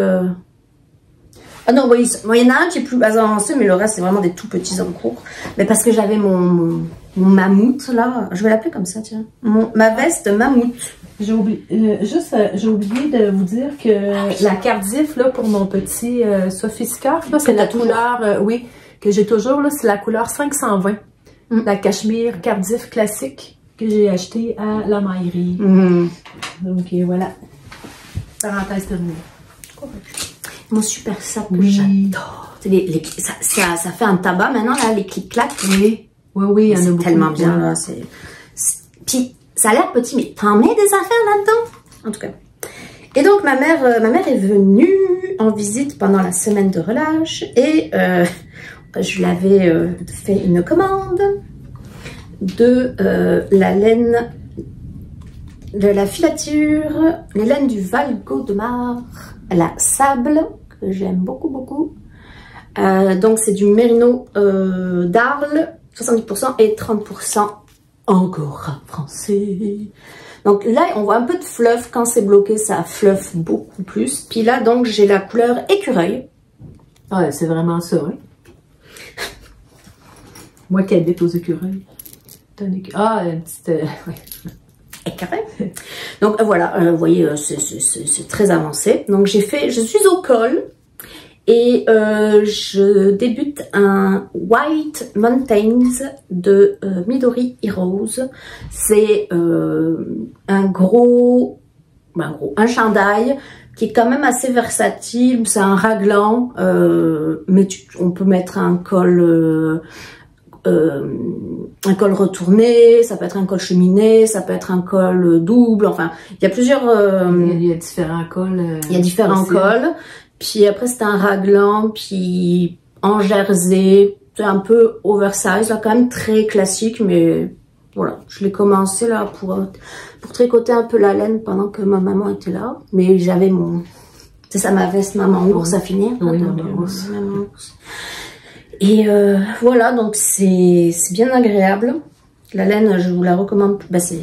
Ah non, oui, il y en a un qui est plus avancé, mais le reste, c'est vraiment des tout petits encours. Mais parce que j'avais mon mammouth, là. Je vais l'appeler comme ça, tiens. Ma veste mammouth. J'ai oublié, j'ai oublié de vous dire que la Cardiff, là, pour mon petit Sophie Scarf, là, c'est la couleur, oui, que j'ai toujours, là, c'est la couleur 520. La cachemire Cardiff classique que j'ai acheté à la maillerie. Donc, voilà. Parenthèse terminée. Mon super sac que j'adore. Ça fait un tabac maintenant, là, les clics-clacs. Oui, il y en a beaucoup. C'est tellement bien, là. Puis, ça a l'air petit, mais t'en mets des affaires là-dedans. En tout cas. Et donc, ma mère est venue en visite pendant la semaine de relâche et je l'avais fait une commande de la laine, de la filature, les laines du Val-Gaudemar, la sable, que j'aime beaucoup, beaucoup. Donc, c'est du mérino d'Arles, 70% et 30% Angora français. Donc là, on voit un peu de fluff. Quand c'est bloqué, ça fluffe beaucoup plus. Puis là, donc, j'ai la couleur écureuil. Ouais, c'est vraiment ça, hein? Moi qui habite aux écureuils. Ah, une petite... ouais. Écureuil. Donc voilà, vous voyez, c'est très avancé. Donc je suis au col. Et je débute un White Mountains de Midori Heroes. C'est un chandail qui est quand même assez versatile. C'est un raglan, mais on peut mettre un col retourné, ça peut être un col cheminé, ça peut être un col double. Enfin, il y a plusieurs. Il y a différents cols. Il y a différents cols. Puis après, c'est un raglan, puis en jersey, c'est un peu oversize, là, quand même très classique, mais voilà. Je l'ai commencé là pour tricoter un peu la laine pendant que ma maman était là. Mais j'avais c'est ça, ma veste maman ours à finir. Oui, maman ours. Et voilà, donc c'est bien agréable. La laine, je vous la recommande. Bah, c'est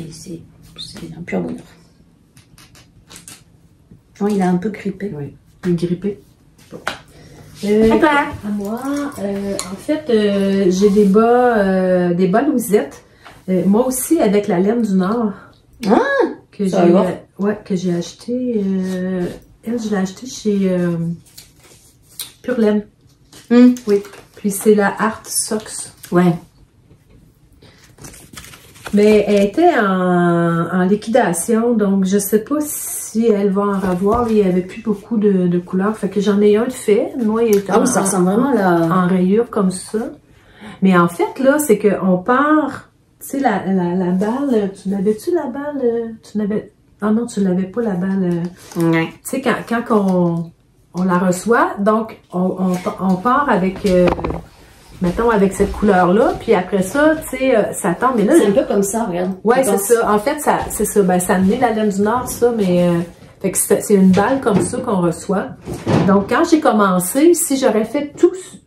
un pur bonheur. Non, il a un peu grippé. Oui. Grippé. Bon. À moi, en fait, j'ai des bas Louisette. Moi aussi avec la laine du Nord. Ah! Que j'ai acheté. Elle, je l'ai acheté chez Pure Laine. Oui. Puis c'est la Art Socks. Ouais. Mais elle était en liquidation, donc je sais pas si elle va en avoir. Il n'y avait plus beaucoup de couleurs. Fait que j'en ai un de fait. Moi, il est ça ressemble vraiment en rayure comme ça. Mais en fait, là, c'est qu'on part. Tu sais, la balle, tu l'avais-tu la balle? Ah non, tu l'avais pas la balle. Ouais. Tu sais, quand on la reçoit, donc on part avec. Mettons avec cette couleur-là, puis après ça, tu sais, ça tombe. Mais là, c'est un peu comme ça, regarde. Ouais, c'est ça. En fait, c'est ça. Ben, ça amenait la laine du Nord, ça, mais Fait que c'est une balle comme ça qu'on reçoit. Donc, quand j'ai commencé, si j'aurais fait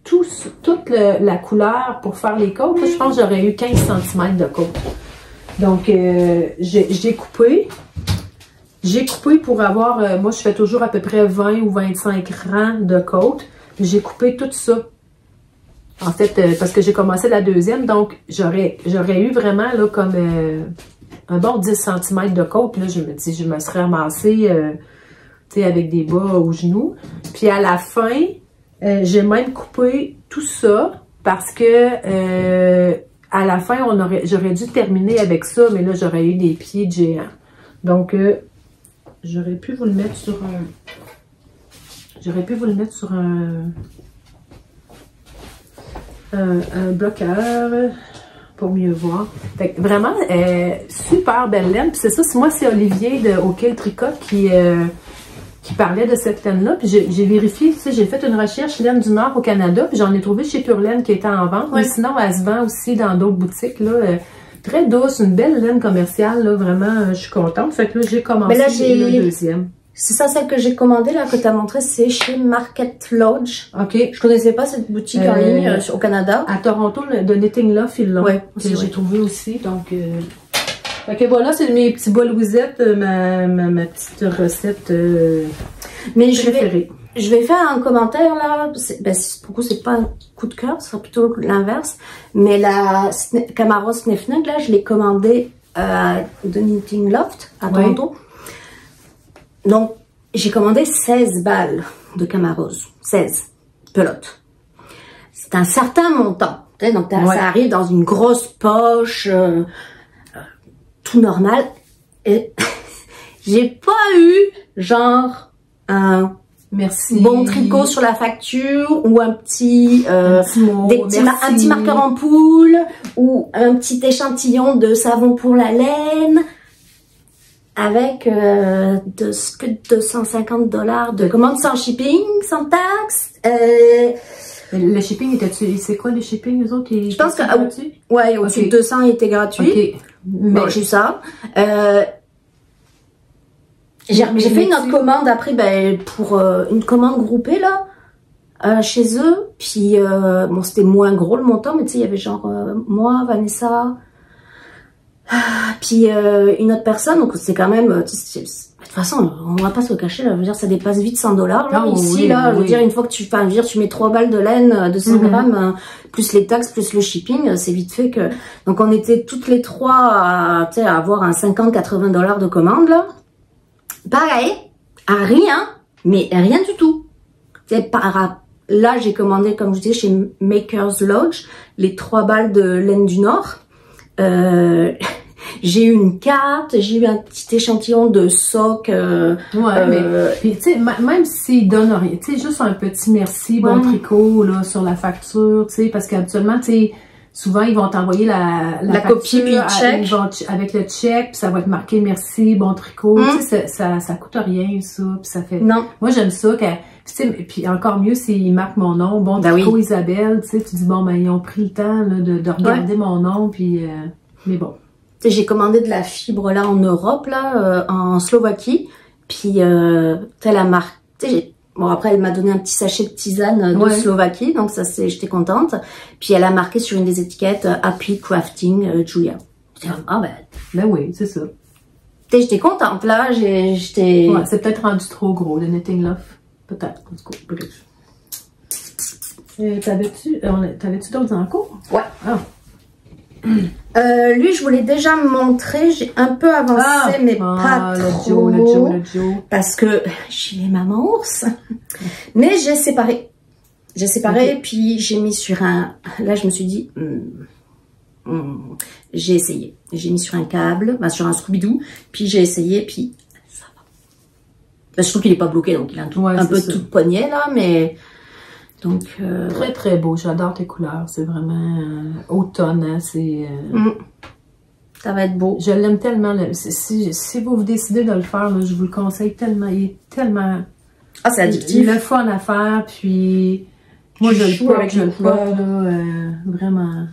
toute la couleur pour faire les côtes, je pense que j'aurais eu 15 cm de côte. Donc, j'ai coupé. J'ai coupé pour avoir, moi je fais toujours à peu près 20 ou 25 rangs de côte. J'ai coupé tout ça. En fait, parce que j'ai commencé la deuxième, donc j'aurais eu vraiment là comme un bon 10 cm de côte. Là, je me serais ramassée avec des bas aux genoux. Puis à la fin, j'ai même coupé tout ça parce que à la fin, j'aurais dû terminer avec ça, mais là, j'aurais eu des pieds de géant. Donc, j'aurais pu vous le mettre sur un... J'aurais pu vous le mettre sur un bloqueur pour mieux voir. Fait que vraiment, super belle laine. Puis c'est ça, moi, c'est Olivier de OK le Tricot qui parlait de cette laine-là. Puis j'ai vérifié, tu sais, j'ai fait une recherche laine du Nord au Canada, puis j'en ai trouvé chez Pure Laine qui était en vente. Mais sinon, elle se vend aussi dans d'autres boutiques, là. Très douce, une belle laine commerciale, là. Vraiment, je suis contente. Fait que là, j'ai commencé le deuxième. C'est ça, celle que j'ai commandée, là, que tu as montré, c'est chez Market Lodge. OK. Je connaissais pas cette boutique en ligne au Canada. À Toronto, de Knitting Love, ils l'ont. Ouais, j'ai trouvé aussi, donc... Fait que voilà, c'est mes petits bas Louisette, ma petite recette Mais préférée. Je vais faire un commentaire, là. Pourquoi c'est pas un coup de cœur, ce sera plutôt l'inverse. Mais la Camaro Snifnug, là, je l'ai commandée de Knitting Loft à Toronto. Donc, j'ai commandé 16 balles de Camarose. 16 pelotes. C'est un certain montant. Donc, ça arrive dans une grosse poche, tout normal. Et j'ai pas eu, genre, un bon tricot sur la facture ou un petit, un petit marqueur en poule ou un petit échantillon de savon pour la laine. Avec plus de 250 $ de commande sans shipping, sans taxe. Le shipping était-tu... C'est quoi le shipping, eux autres? Je pense que... ouais, au-dessus de 200, il était gratuit. Mais j'ai ça. J'ai fait une autre commande après, pour une commande groupée, là, chez eux. Puis, bon, c'était moins gros le montant, mais tu sais, il y avait genre moi, Vanessa... Puis une autre personne, donc c'est quand même, de toute façon, on va pas se le cacher, là, je veux dire, ça dépasse vite 100 $. Là, ici, là, je veux dire, une fois que tu mets 3 balles de laine de 100 grammes, plus les taxes, plus le shipping, c'est vite fait que, donc on était toutes les trois à avoir un 50-80 $ de commande, là. Pareil, à rien, mais rien du tout. Là, j'ai commandé, comme je disais, chez Maker's Lodge, les 3 balles de laine du Nord. J'ai eu une carte, j'ai eu un petit échantillon de soc. Mais tu sais, même s'ils donnent rien, tu sais, juste un petit merci, bon tricot là sur la facture, tu sais, parce qu'habituellement, tu sais, souvent ils vont t'envoyer la copie puis le chèque. Avec le chèque, puis ça va être marqué merci, bon tricot. Tu sais, ça coûte rien ça, puis ça fait. Non. Moi j'aime ça puis encore mieux s'ils marquent mon nom, bon tricot Isabelle, tu sais, tu dis bon ils ont pris le temps là, de regarder mon nom, puis mais bon. J'ai commandé de la fibre là en Europe, là, en Slovaquie. Puis, la marque. Bon, après, elle m'a donné un petit sachet de tisane de Slovaquie. Donc, ça, j'étais contente. Puis, elle a marqué sur une des étiquettes Happy Crafting Julia. Ben oui, c'est ça. J'étais contente, là. J'étais. Ouais, c'est peut-être rendu trop gros, le Knitting Love. Peut-être. En tout cas, bref. T'avais-tu d'autres en cours? Ouais. Ah. Lui, je voulais déjà me montrer. J'ai un peu avancé, mais pas trop. Le Joe. Parce que j'ai les mamans ours. Mais j'ai séparé. Puis j'ai mis sur un... Là, je me suis dit... J'ai essayé. J'ai mis sur un câble, sur un Scooby-Doo. Puis j'ai essayé, puis ça va. Je trouve qu'il est pas bloqué, donc il a un peu tout poignet, là, mais... Donc, très très beau, j'adore tes couleurs, c'est vraiment automne, hein, c'est... Ça va être beau. Je l'aime tellement, si vous décidez de le faire, là, je vous le conseille tellement, il est tellement... Ah, c'est addictif. Le fun à faire, puis... Moi, je le porte, là, vraiment...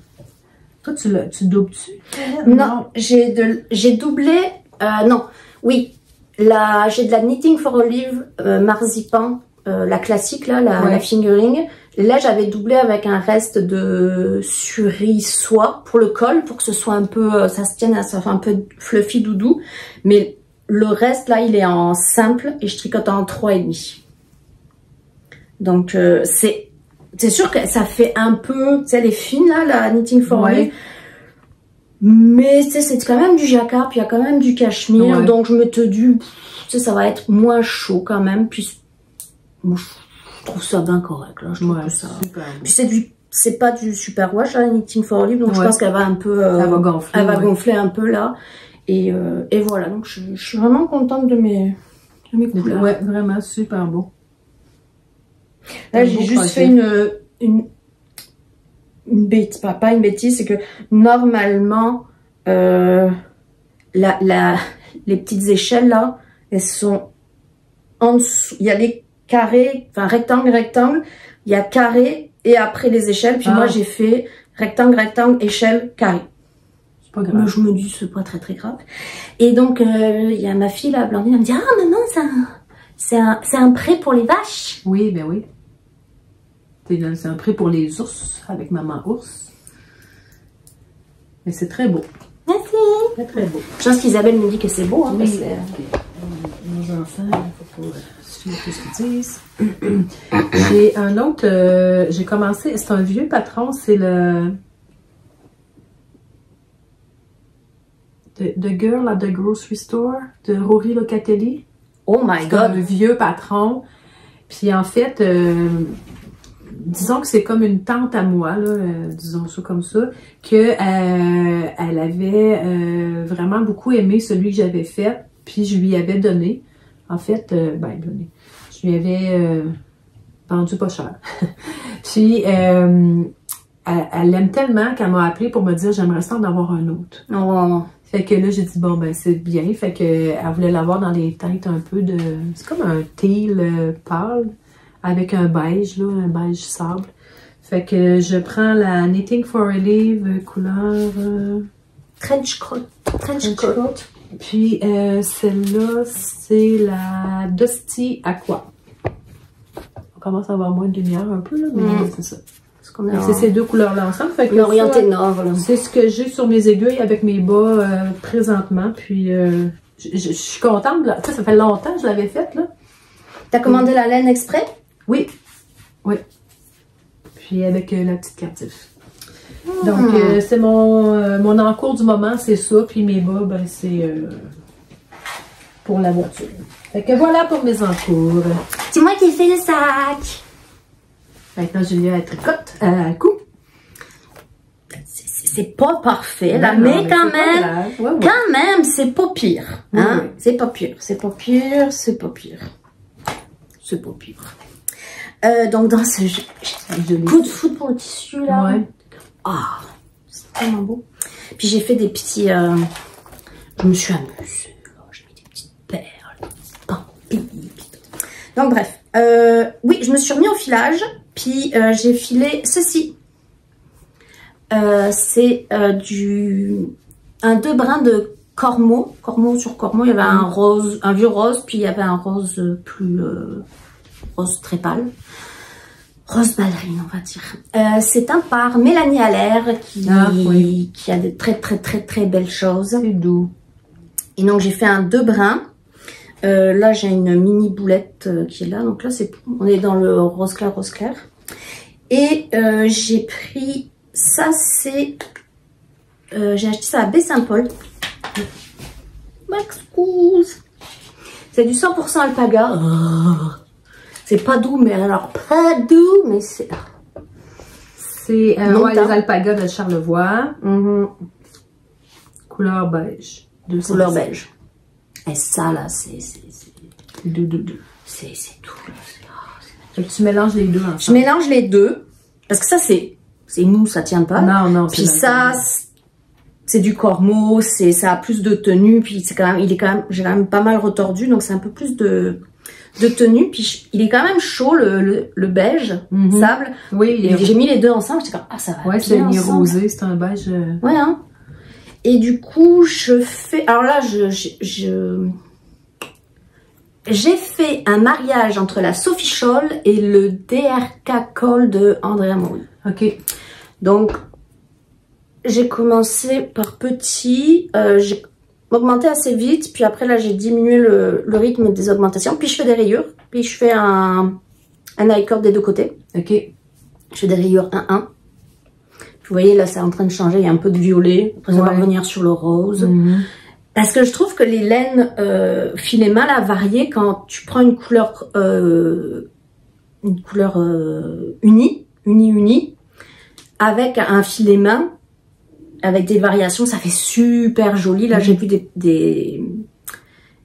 Toi, tu doubles-tu? Non, j'ai doublé... non, oui. j'ai de la Knitting for Olive marzipan, la classique là, la fingering. Là, j'avais doublé avec un reste de suri soie pour le col, pour que ce soit un peu, ça se tienne, ça fait un peu fluffy doudou. Mais le reste là, il est en simple et je tricote en 3,5. Donc c'est sûr que ça fait un peu, tu sais, les fines là, la Knitting for Olive. Mais c'est quand même du jacquard, puis il y a quand même du cachemire, donc je me te dis, ça va être moins chaud quand même. Puis moi, je trouve ça bien correct là. Je trouve que ça. Puis c'est pas du super wash la Knitting for Olive, donc je pense qu'elle va un peu, elle va gonfler un peu là. Et voilà, donc je suis vraiment contente de mes couleurs. Ouais, vraiment super beau. Là, j'ai juste fait une bêtise, pas une bêtise, c'est que normalement, les petites échelles là, elles sont en dessous. Il y a les carrés, enfin rectangle, il y a carré et après les échelles. Puis moi, j'ai fait rectangle, échelle, carré. C'est pas grave. Moi, je me dis, c'est pas très grave. Et donc, il y a ma fille là, Blandine, elle me dit, ah maman, c'est un prêt pour les vaches. Oui, ben oui. C'est un prêt pour les ours, avec maman ours. Mais c'est très beau. Merci. Très, très beau. Je pense qu'Isabelle me dit que c'est beau. Hein, oui. Nos enfants, il faut suivre tout ce qu'ils disent. J'ai un autre, j'ai commencé, c'est un vieux patron, c'est le The Girl at the Grocery Store de Rory Locatelli. Oh my God! Un vieux patron. Puis en fait, disons que c'est comme une tante à moi, là, disons ça comme ça, que elle avait vraiment beaucoup aimé celui que j'avais fait, puis je lui avais donné. En fait, donné. Je lui avais vendu pas cher. Puis elle l'aime tellement qu'elle m'a appelé pour me dire j'aimerais ça en avoir un autre. Oh. Fait que là, j'ai dit, bon, ben, c'est bien. Fait que elle voulait l'avoir dans les teintes un peu de... C'est comme un teal pâle avec un beige, là, un beige sable. Fait que je prends la Knitting for Olive couleur... Trench coat. Puis celle-là, c'est la Dusty Aqua. On commence à avoir moins de lumière un peu, là, mais c'est ça. C'est ces deux couleurs-là ensemble. Fait que l'orienté nord. C'est ce que j'ai sur mes aiguilles avec mes bas présentement. Puis je suis contente. Là. Ça fait longtemps que je l'avais faite. T'as commandé la laine exprès? Oui. Oui. Puis avec la petite cartif. Donc c'est mon encours du moment, c'est ça. Puis mes bas, ben, c'est pour la voiture. Fait que voilà pour mes encours. C'est moi qui ai fait le sac. Maintenant, Julia, elle tricote à coup. C'est pas parfait, là, mais quand même, quand même, c'est pas pire. Hein? Oui. C'est pas pire, c'est pas pire, c'est pas pire. C'est pas pire. Donc, dans ce jeu, coup de foudre pour le tissu, là. Ouais. Ah, c'est tellement beau. Puis, j'ai fait des petits... je me suis amusée. J'ai mis des petites perles, des petites pampilles. Donc, bref. Oui, je me suis remis au filage. Puis j'ai filé ceci. C'est un 2 brins de cormeau. Cormeau sur cormeau, il y avait un vieux rose, puis il y avait un rose plus rose très pâle. Rose ballerine, on va dire. C'est un par Mélanie Allaire qui a de très belles choses. C'est doux. Et donc j'ai fait un 2 brins. Là j'ai une mini boulette qui est là, donc là on est dans le rose clair. Et j'ai pris ça, c'est j'ai acheté ça à Baie-Saint-Paul. M'excuse. C'est du 100% alpaga. C'est pas doux, mais alors pas doux, mais c'est les alpagas de Charlevoix. Couleur beige. Couleur beige. Et ça, là, c'est doux. C'est tout, là. Fait que tu mélanges les deux ensemble. Je mélange les deux. Parce que ça, c'est mou, ça tient pas. Non. Puis ça, c'est du cormeau, ça a plus de tenue. Puis c'est quand même, j'ai quand même pas mal retordu. Donc c'est un peu plus de tenue. Puis il est quand même chaud, le beige, sable. Oui, j'ai mis les deux ensemble. J'étais comme, ah, ça va. Ouais, c'est un rosé, c'est un beige. Ouais, hein. Et du coup, je fais... Alors là, j'ai fait un mariage entre la Sophie Scholl et le DRK Col de Andrea Mori. OK. Donc, j'ai commencé par petit, j'ai augmenté assez vite, puis après là j'ai diminué le rythme des augmentations, puis je fais des rayures, puis je fais un high-cord des deux côtés. OK. Je fais des rayures 1-1. Vous voyez là c'est en train de changer, il y a un peu de violet, après ça va revenir sur le rose. Parce que je trouve que les laines filets mal à varier quand tu prends une couleur unie, avec un filet main, avec des variations, ça fait super joli. Là, j'ai vu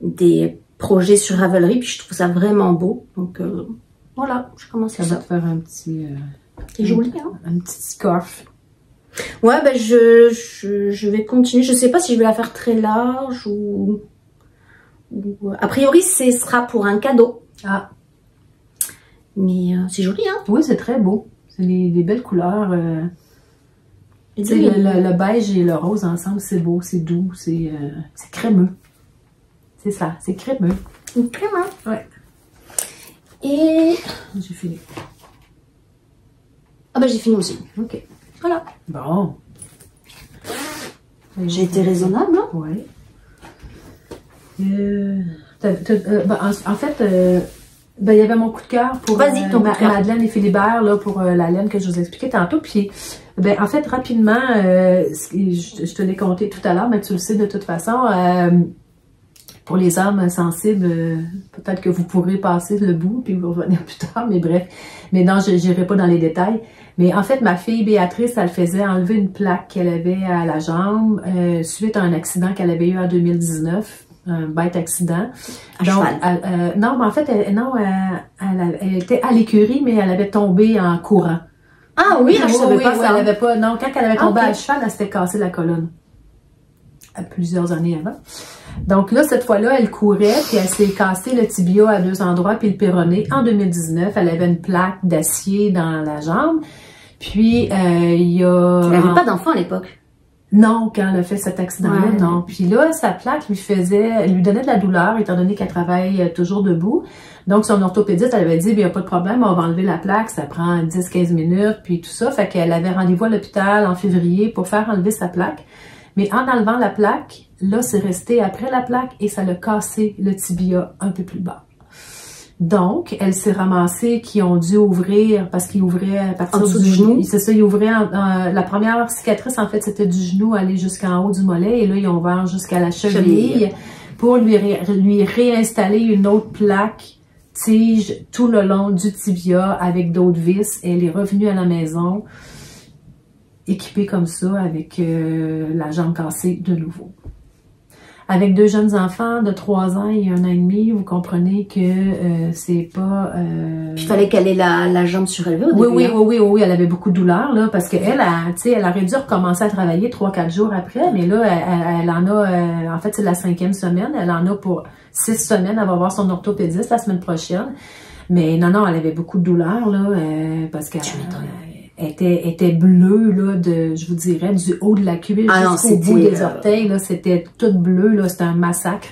des projets sur Ravelry, puis je trouve ça vraiment beau. Donc, voilà, je commence ça. Ça va te faire un petit... c'est joli, hein? Un petit scarf. Ouais, ben je vais continuer. Je sais pas si je vais la faire très large ou... A priori, ce sera pour un cadeau. Ah. Mais c'est joli, hein? Oui, c'est très beau. C'est des belles couleurs. Le beige et le rose ensemble, c'est beau, c'est doux, c'est crémeux. C'est ça, c'est crémeux. Crémeux. Ouais. Et... J'ai fini. Ah ben j'ai fini aussi. OK. Voilà. Bon. J'ai été raisonnable, hein? Oui. En fait... il y avait mon coup de cœur pour Madeleine et Philibert, là, pour la laine que je vous expliquais tantôt. Puis, en fait, rapidement, je te l'ai compté tout à l'heure, mais tu le sais de toute façon, pour les âmes sensibles, peut-être que vous pourrez passer le bout, puis vous revenir plus tard, mais bref. Mais non, je n'irai pas dans les détails. Mais en fait, ma fille Béatrice, elle faisait enlever une plaque qu'elle avait à la jambe suite à un accident qu'elle avait eu en 2019. Un bête accident. À cheval. Non, mais en fait, elle était à l'écurie, mais elle avait tombé en courant. Ah oui, je savais pas ça. Elle avait pas, non, quand elle avait tombé à cheval, elle s'était cassée la colonne. Plusieurs années avant. Donc là, cette fois-là, elle courait, puis elle s'est cassé le tibia à 2 endroits, puis le péroné. En 2019, elle avait une plaque d'acier dans la jambe. Puis, il y a... Tu n'avais pas d'enfant à l'époque? Non, quand elle a fait cet accident-là, non. Puis là, sa plaque lui donnait de la douleur, étant donné qu'elle travaille toujours debout. Donc, son orthopédiste, elle avait dit, il n'y a pas de problème, on va enlever la plaque, ça prend 10-15 minutes, puis tout ça. Fait qu'elle avait rendez-vous à l'hôpital en février pour faire enlever sa plaque. Mais en enlevant la plaque, là, c'est resté après la plaque et ça l'a cassé le tibia un peu plus bas. Donc, elle s'est ramassée qu'ils ont dû ouvrir, parce qu'ils ouvraient à partir du genou. C'est ça, ils ouvraient, la première cicatrice, en fait, c'était du genou, aller jusqu'en haut du mollet, et là, ils ont ouvert jusqu'à la cheville pour lui réinstaller une autre plaque tige tout le long du tibia avec d'autres vis. Elle est revenue à la maison, équipée comme ça, avec la jambe cassée de nouveau. Avec 2 jeunes enfants de 3 ans et 1 an et demi, vous comprenez que c'est pas... Puis il fallait qu'elle ait la jambe surélevée au début. Oui, elle avait beaucoup de douleur, là, parce qu'elle, elle aurait dû recommencer à travailler 3-4 jours après, mais là, elle en a... en fait, c'est la 5e semaine. Elle en a pour 6 semaines. Elle va voir son orthopédiste la semaine prochaine. Mais non, elle avait beaucoup de douleur, là, parce qu'elle... était bleue, là, je vous dirais, du haut de la cuisse jusqu'au bout des orteils, là, c'était tout bleu, là, c'était un massacre.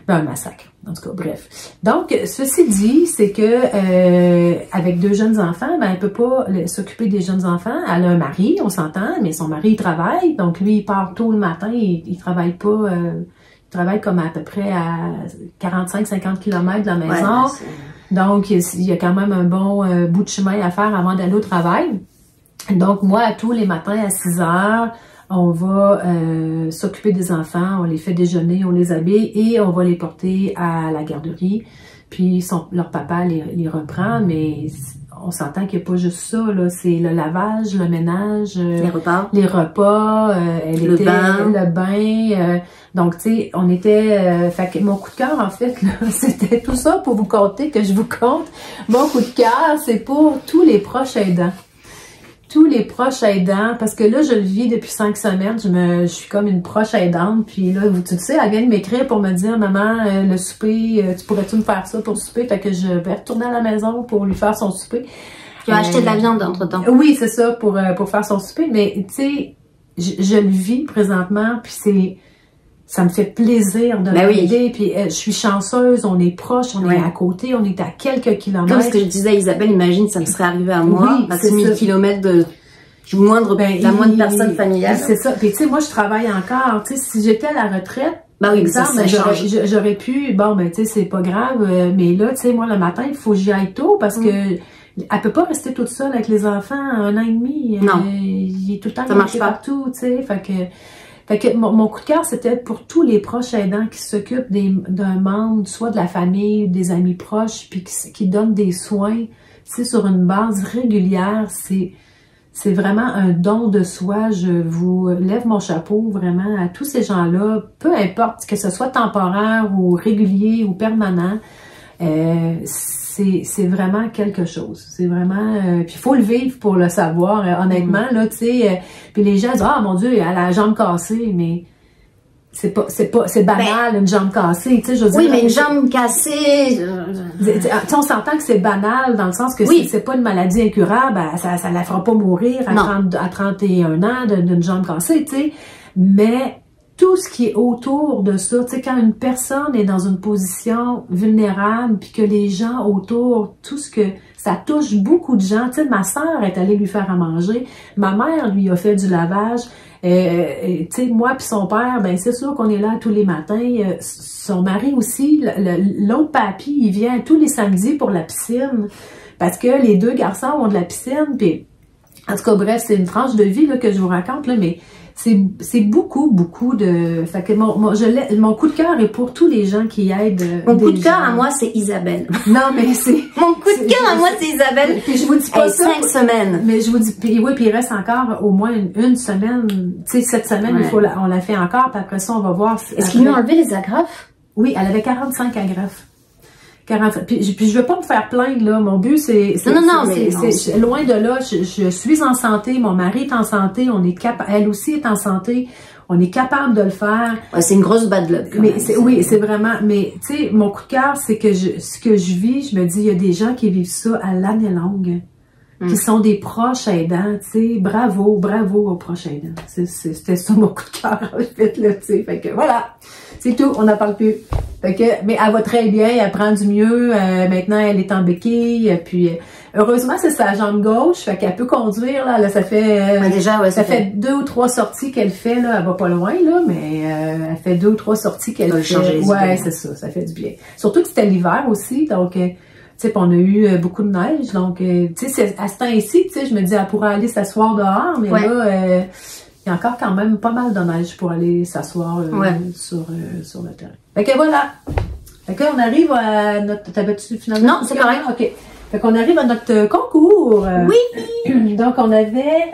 Un massacre, en tout cas, bref. Donc, ceci dit, c'est que avec 2 jeunes enfants, elle peut pas s'occuper des jeunes enfants. Elle a un mari, on s'entend, mais son mari, il travaille, donc lui, il part tôt le matin, il travaille pas, il travaille comme à peu près à 45-50 km de la maison. Donc, il y a quand même un bon bout de chemin à faire avant d'aller au travail. Donc, moi, tous les matins à 6 heures, on va s'occuper des enfants, on les fait déjeuner, on les habille et on va les porter à la garderie. Puis, leur papa les reprend, mais on s'entend qu'il n'y a pas juste ça, là. C'est le lavage, le ménage, les repas, le bain. Donc, tu sais, on était... fait que mon coup de cœur, en fait, c'était tout ça pour vous conter, que je vous compte. Mon coup de cœur, c'est pour tous les proches aidants. Tous les proches aidants, parce que là, je le vis depuis 5 semaines, je suis comme une proche aidante, puis là, tu sais, elle vient de m'écrire pour me dire, maman, le souper, tu pourrais-tu me faire ça pour le souper? Fait que je vais retourner à la maison pour lui faire son souper. Tu as acheté de la viande entre-temps. Oui, c'est ça, pour faire son souper, mais tu sais, je le vis présentement, puis ça me fait plaisir de l'aider. Puis je suis chanceuse, on est proche, on est à côté, on est à quelques kilomètres. Comme ce que je disais à Isabelle, imagine, ça me serait arrivé à moi, à 6000 kilomètres de la moindre personne familiale. C'est ça. Puis tu sais, moi, je travaille encore. Tu sais, si j'étais à la retraite, bah oui, exemple, j'aurais pu, bon, ben, tu sais, c'est pas grave, mais là, tu sais, moi, le matin, il faut que j'y aille tôt parce que elle peut pas rester toute seule avec les enfants 1 an et demi. Non. Il est tout le temps partout, tu sais. Fait que mon coup de cœur, c'était pour tous les proches aidants qui s'occupent d'un membre, soit de la famille, des amis proches, puis qui donnent des soins, tu sais, sur une base régulière. C'est vraiment un don de soi. Je vous lève mon chapeau vraiment à tous ces gens-là, peu importe que ce soit temporaire ou régulier ou permanent. C'est vraiment quelque chose. C'est vraiment... puis il faut le vivre pour le savoir. Honnêtement, là, tu sais... puis les gens disent « Ah, mon Dieu, elle a la jambe cassée. » Mais c'est banal, une jambe cassée. Tu sais, je veux dire... Oui, mais une jambe cassée... on s'entend que c'est banal dans le sens que c'est pas une maladie incurable. Ça la fera pas mourir à 31 ans d'une jambe cassée, tu sais. Mais... tout ce qui est autour de ça, tu sais, quand une personne est dans une position vulnérable, puis que les gens autour, tout ce que ça touche beaucoup de gens, tu sais, ma sœur est allée lui faire à manger, ma mère lui a fait du lavage, tu sais, moi puis son père, ben c'est sûr qu'on est là tous les matins, son mari aussi, l'autre papy, il vient tous les samedis pour la piscine, parce que les 2 garçons ont de la piscine, puis en tout cas, bref, c'est une tranche de vie là, que je vous raconte, là, mais c'est beaucoup de... Fait que mon coup de cœur est pour tous les gens qui aident. Mon coup de cœur à moi, c'est Isabelle. Non, mais c'est... Mon coup de cœur à moi, c'est Isabelle. Puis je vous dis pas ça. 5 semaines. Mais je vous dis... Puis oui, puis il reste encore au moins une semaine. Tu sais, cette semaine, on la fait encore, puis après ça, on va voir... Est-ce qu'ils lui ont enlevé les agrafes? Oui, elle avait 45 agrafes. Puis je veux pas me faire plaindre, là. Mon but, c'est loin de là. Je suis en santé, mon mari est en santé, elle aussi est en santé, on est capable de le faire. Ouais, c'est une grosse bad luck. Mais c'est vraiment, mais tu sais, mon coup de cœur, c'est que ce que je vis, je me dis, il y a des gens qui vivent ça à l'année longue, qui sont des proches aidants, tu sais, bravo aux proches aidants. C'était ça mon coup de cœur, en fait, là, tu sais. Fait que voilà, c'est tout, on n'en parle plus. Fait que, mais elle va très bien, elle prend du mieux, maintenant elle est en béquille, puis heureusement c'est sa jambe gauche, fait qu'elle peut conduire, là ça fait ça fait 2 ou 3 sorties qu'elle fait, là, elle va pas loin, là, mais elle fait 2 ou 3 sorties qu'elle fait. Ouais, c'est ça fait du bien. Surtout que c'était l'hiver aussi, donc tu sais, on a eu beaucoup de neige, donc tu sais, à ce temps-ci, tu sais, je me dis, elle pourrait aller s'asseoir dehors, mais là, il y a encore quand même pas mal de neige pour aller s'asseoir sur le terrain. Fait que voilà. Fait qu'on arrive à notre... T'avais-tu finalement? Non, c'est correct. OK. Fait qu'on arrive à notre concours. Oui! Donc, on avait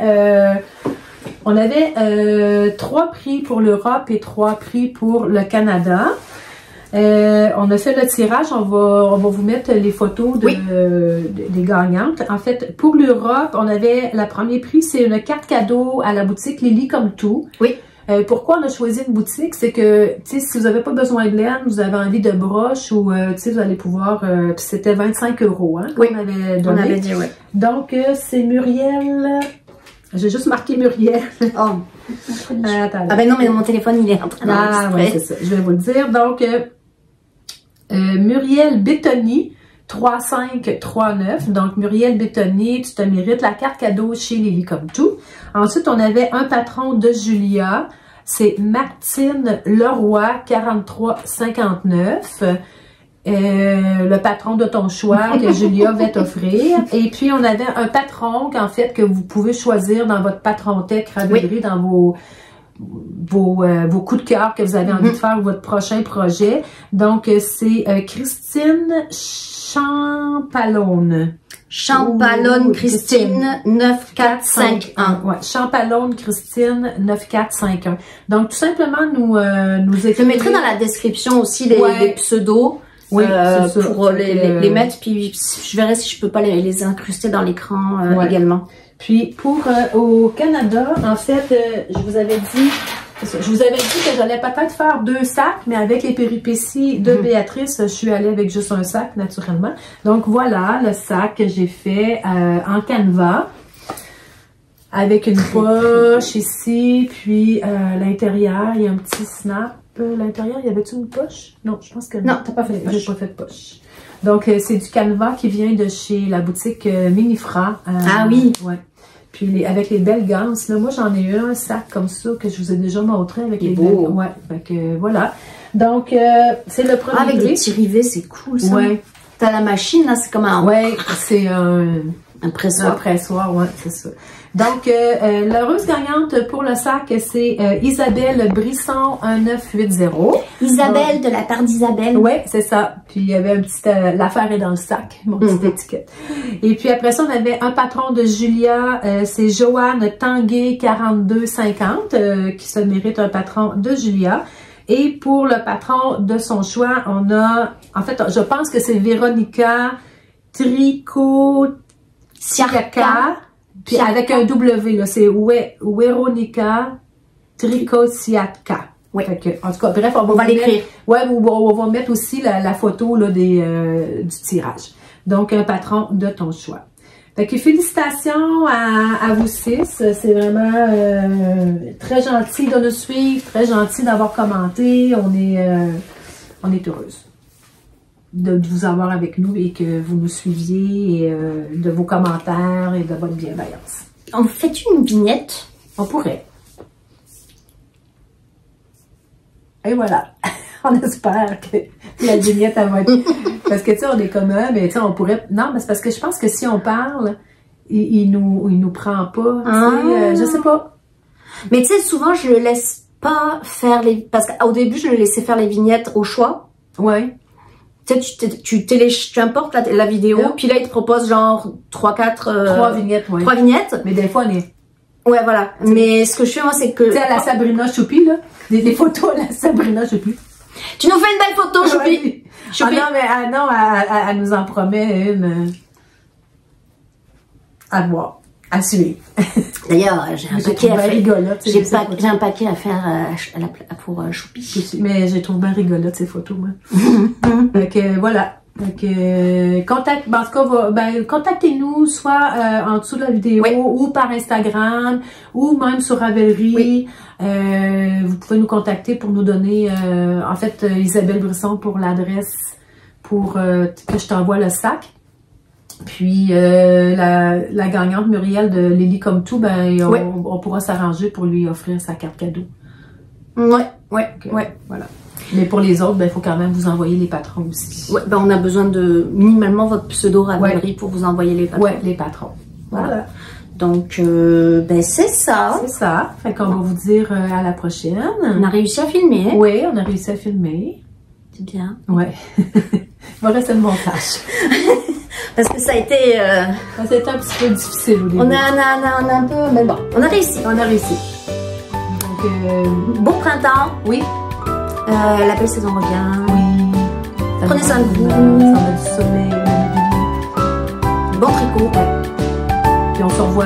3 prix pour l'Europe et 3 prix pour le Canada. On a fait le tirage, on va vous mettre les photos des gagnantes. En fait, pour l'Europe, on avait le premier prix, c'est une carte cadeau à la boutique Lily comme tout. Oui. Pourquoi on a choisi une boutique? C'est que, tu sais, si vous n'avez pas besoin de laine, vous avez envie de broche ou, tu sais, vous allez pouvoir... puis c'était 25 €, hein, qu'on avait donné. On avait dit, oui. Donc, c'est Muriel... J'ai juste marqué Muriel. Oh. Ah ben non, mais mon téléphone, il est en train d'enregistrer. Ah, oui, c'est ça. Je vais vous le dire. Donc, Muriel Bétoni, 3539. Donc, Muriel Bétoni, tu te mérites la carte cadeau chez Lily comme tout. Ensuite, on avait un patron de Julia. C'est Martine Leroy, 4359. Le patron de ton choix que Julia va t'offrir. Et puis, on avait un patron qu'en fait, que vous pouvez choisir dans votre patron tech Ravelry, dans vos coups de cœur que vous avez envie de faire ou votre prochain projet. Donc, c'est Christine Champalone. Champalone Christine 9451. Ouais, Champalone Christine 9451. Donc, tout simplement, nous écrire. Je mettrai dans la description aussi les pseudos. Oui, pour les mettre, puis je verrai si je peux pas les incruster dans l'écran également. Puis pour au Canada, en fait, je vous avais dit que j'allais peut-être faire 2 sacs, mais avec les péripéties de Béatrice, je suis allée avec juste un sac naturellement. Donc voilà le sac que j'ai fait en canevas. avec une poche ici, puis à l'intérieur, il y a un petit snap. L'intérieur, y avait-tu une poche? Non, je pense que non. Non, t'as pas fait de poche. J'ai pas fait de poche. Donc, c'est du canevas qui vient de chez la boutique Minifra. Ah oui. Ouais. Puis avec les belles ganses, là, moi j'en ai eu un sac comme ça que je vous ai déjà montré avec les belles. Ouais, fait que voilà. Donc, c'est le premier. Avec des petits rivets, c'est cool ça. Ouais. T'as la machine, là, c'est comme un... Ouais, c'est un pressoir. Un pressoir, ouais, c'est ça. Donc, l'heureuse gagnante pour le sac, c'est Isabelle Brisson 1980. Isabelle, de la part d'Isabelle. Oui, c'est ça. Puis, il y avait un petit... l'affaire est dans le sac, mon petit étiquette. Et puis, après ça, on avait un patron de Julia, c'est Joanne Tanguay 4250, qui se mérite un patron de Julia. Et pour le patron de son choix, on a... En fait, je pense que c'est Véronica Tricot... Siaka, puis avec un W, là, c'est Weronica Tricosiatka. Oui. En tout cas, bref, on va l'écrire. Ouais, on va mettre aussi la photo là, du tirage. Donc, un patron de ton choix. Fait que félicitations à vous 6. C'est vraiment très gentil de nous suivre, très gentil d'avoir commenté. On est heureuse de vous avoir avec nous et que vous nous suiviez et de vos commentaires et de votre bienveillance. On fait une vignette? On pourrait. Et voilà. On espère que la vignette elle va être... Parce que tu sais, on est commun, mais tu sais, on pourrait... Non, mais c'est parce que je pense que si on parle, il nous prend pas. Je sais pas. Mais tu sais, souvent, je le laisse pas faire les... Parce qu'au début, je le laissais faire les vignettes au choix. Ouais. Tu sais, tu importes la vidéo, puis là, il te propose genre 3 vignettes, ouais. 3 vignettes. Mais des fois, on est... Ouais, voilà. Mais ce que je fais, moi, c'est que... Tu sais, à la Sabrina Choupi, là. Des photos à la Sabrina Choupi. Tu nous fais une belle photo, Choupi. Choupi. Ah non, mais elle nous en promet une... À voir. À suivre. D'ailleurs, j'ai un paquet à faire. Rigolote, j'ai un paquet à faire pour Choupi. Mais je trouve bien rigolote ces photos, moi. Donc voilà. Donc, en tout cas, contactez-nous soit en dessous de la vidéo ou par Instagram ou même sur Ravelry. Vous pouvez nous contacter pour nous donner, en fait, Isabelle Brisson pour l'adresse pour que je t'envoie le sac. Puis la gagnante Muriel de Lily Comme Tout, ben on pourra s'arranger pour lui offrir sa carte cadeau. Ouais. Voilà. Mais pour les autres, ben il faut quand même vous envoyer les patrons aussi. Ouais, ben on a besoin de minimalement votre pseudo Ravelry pour vous envoyer les patrons. Ouais, les patrons. Voilà. Donc ben c'est ça. C'est ça. Fait qu'on va vous dire à la prochaine. On a réussi à filmer. Oui, on a réussi à filmer. C'est bien. Ouais. Il va rester le montage. Parce que ça a été... Ça a été un petit peu difficile au début. On a un peu... Mais bon, on a réussi. On a réussi. Donc, bon printemps. Oui. La belle saison revient. Oui. Prenez soin de vous. Ça va du soleil. Bon tricot. Puis on se revoit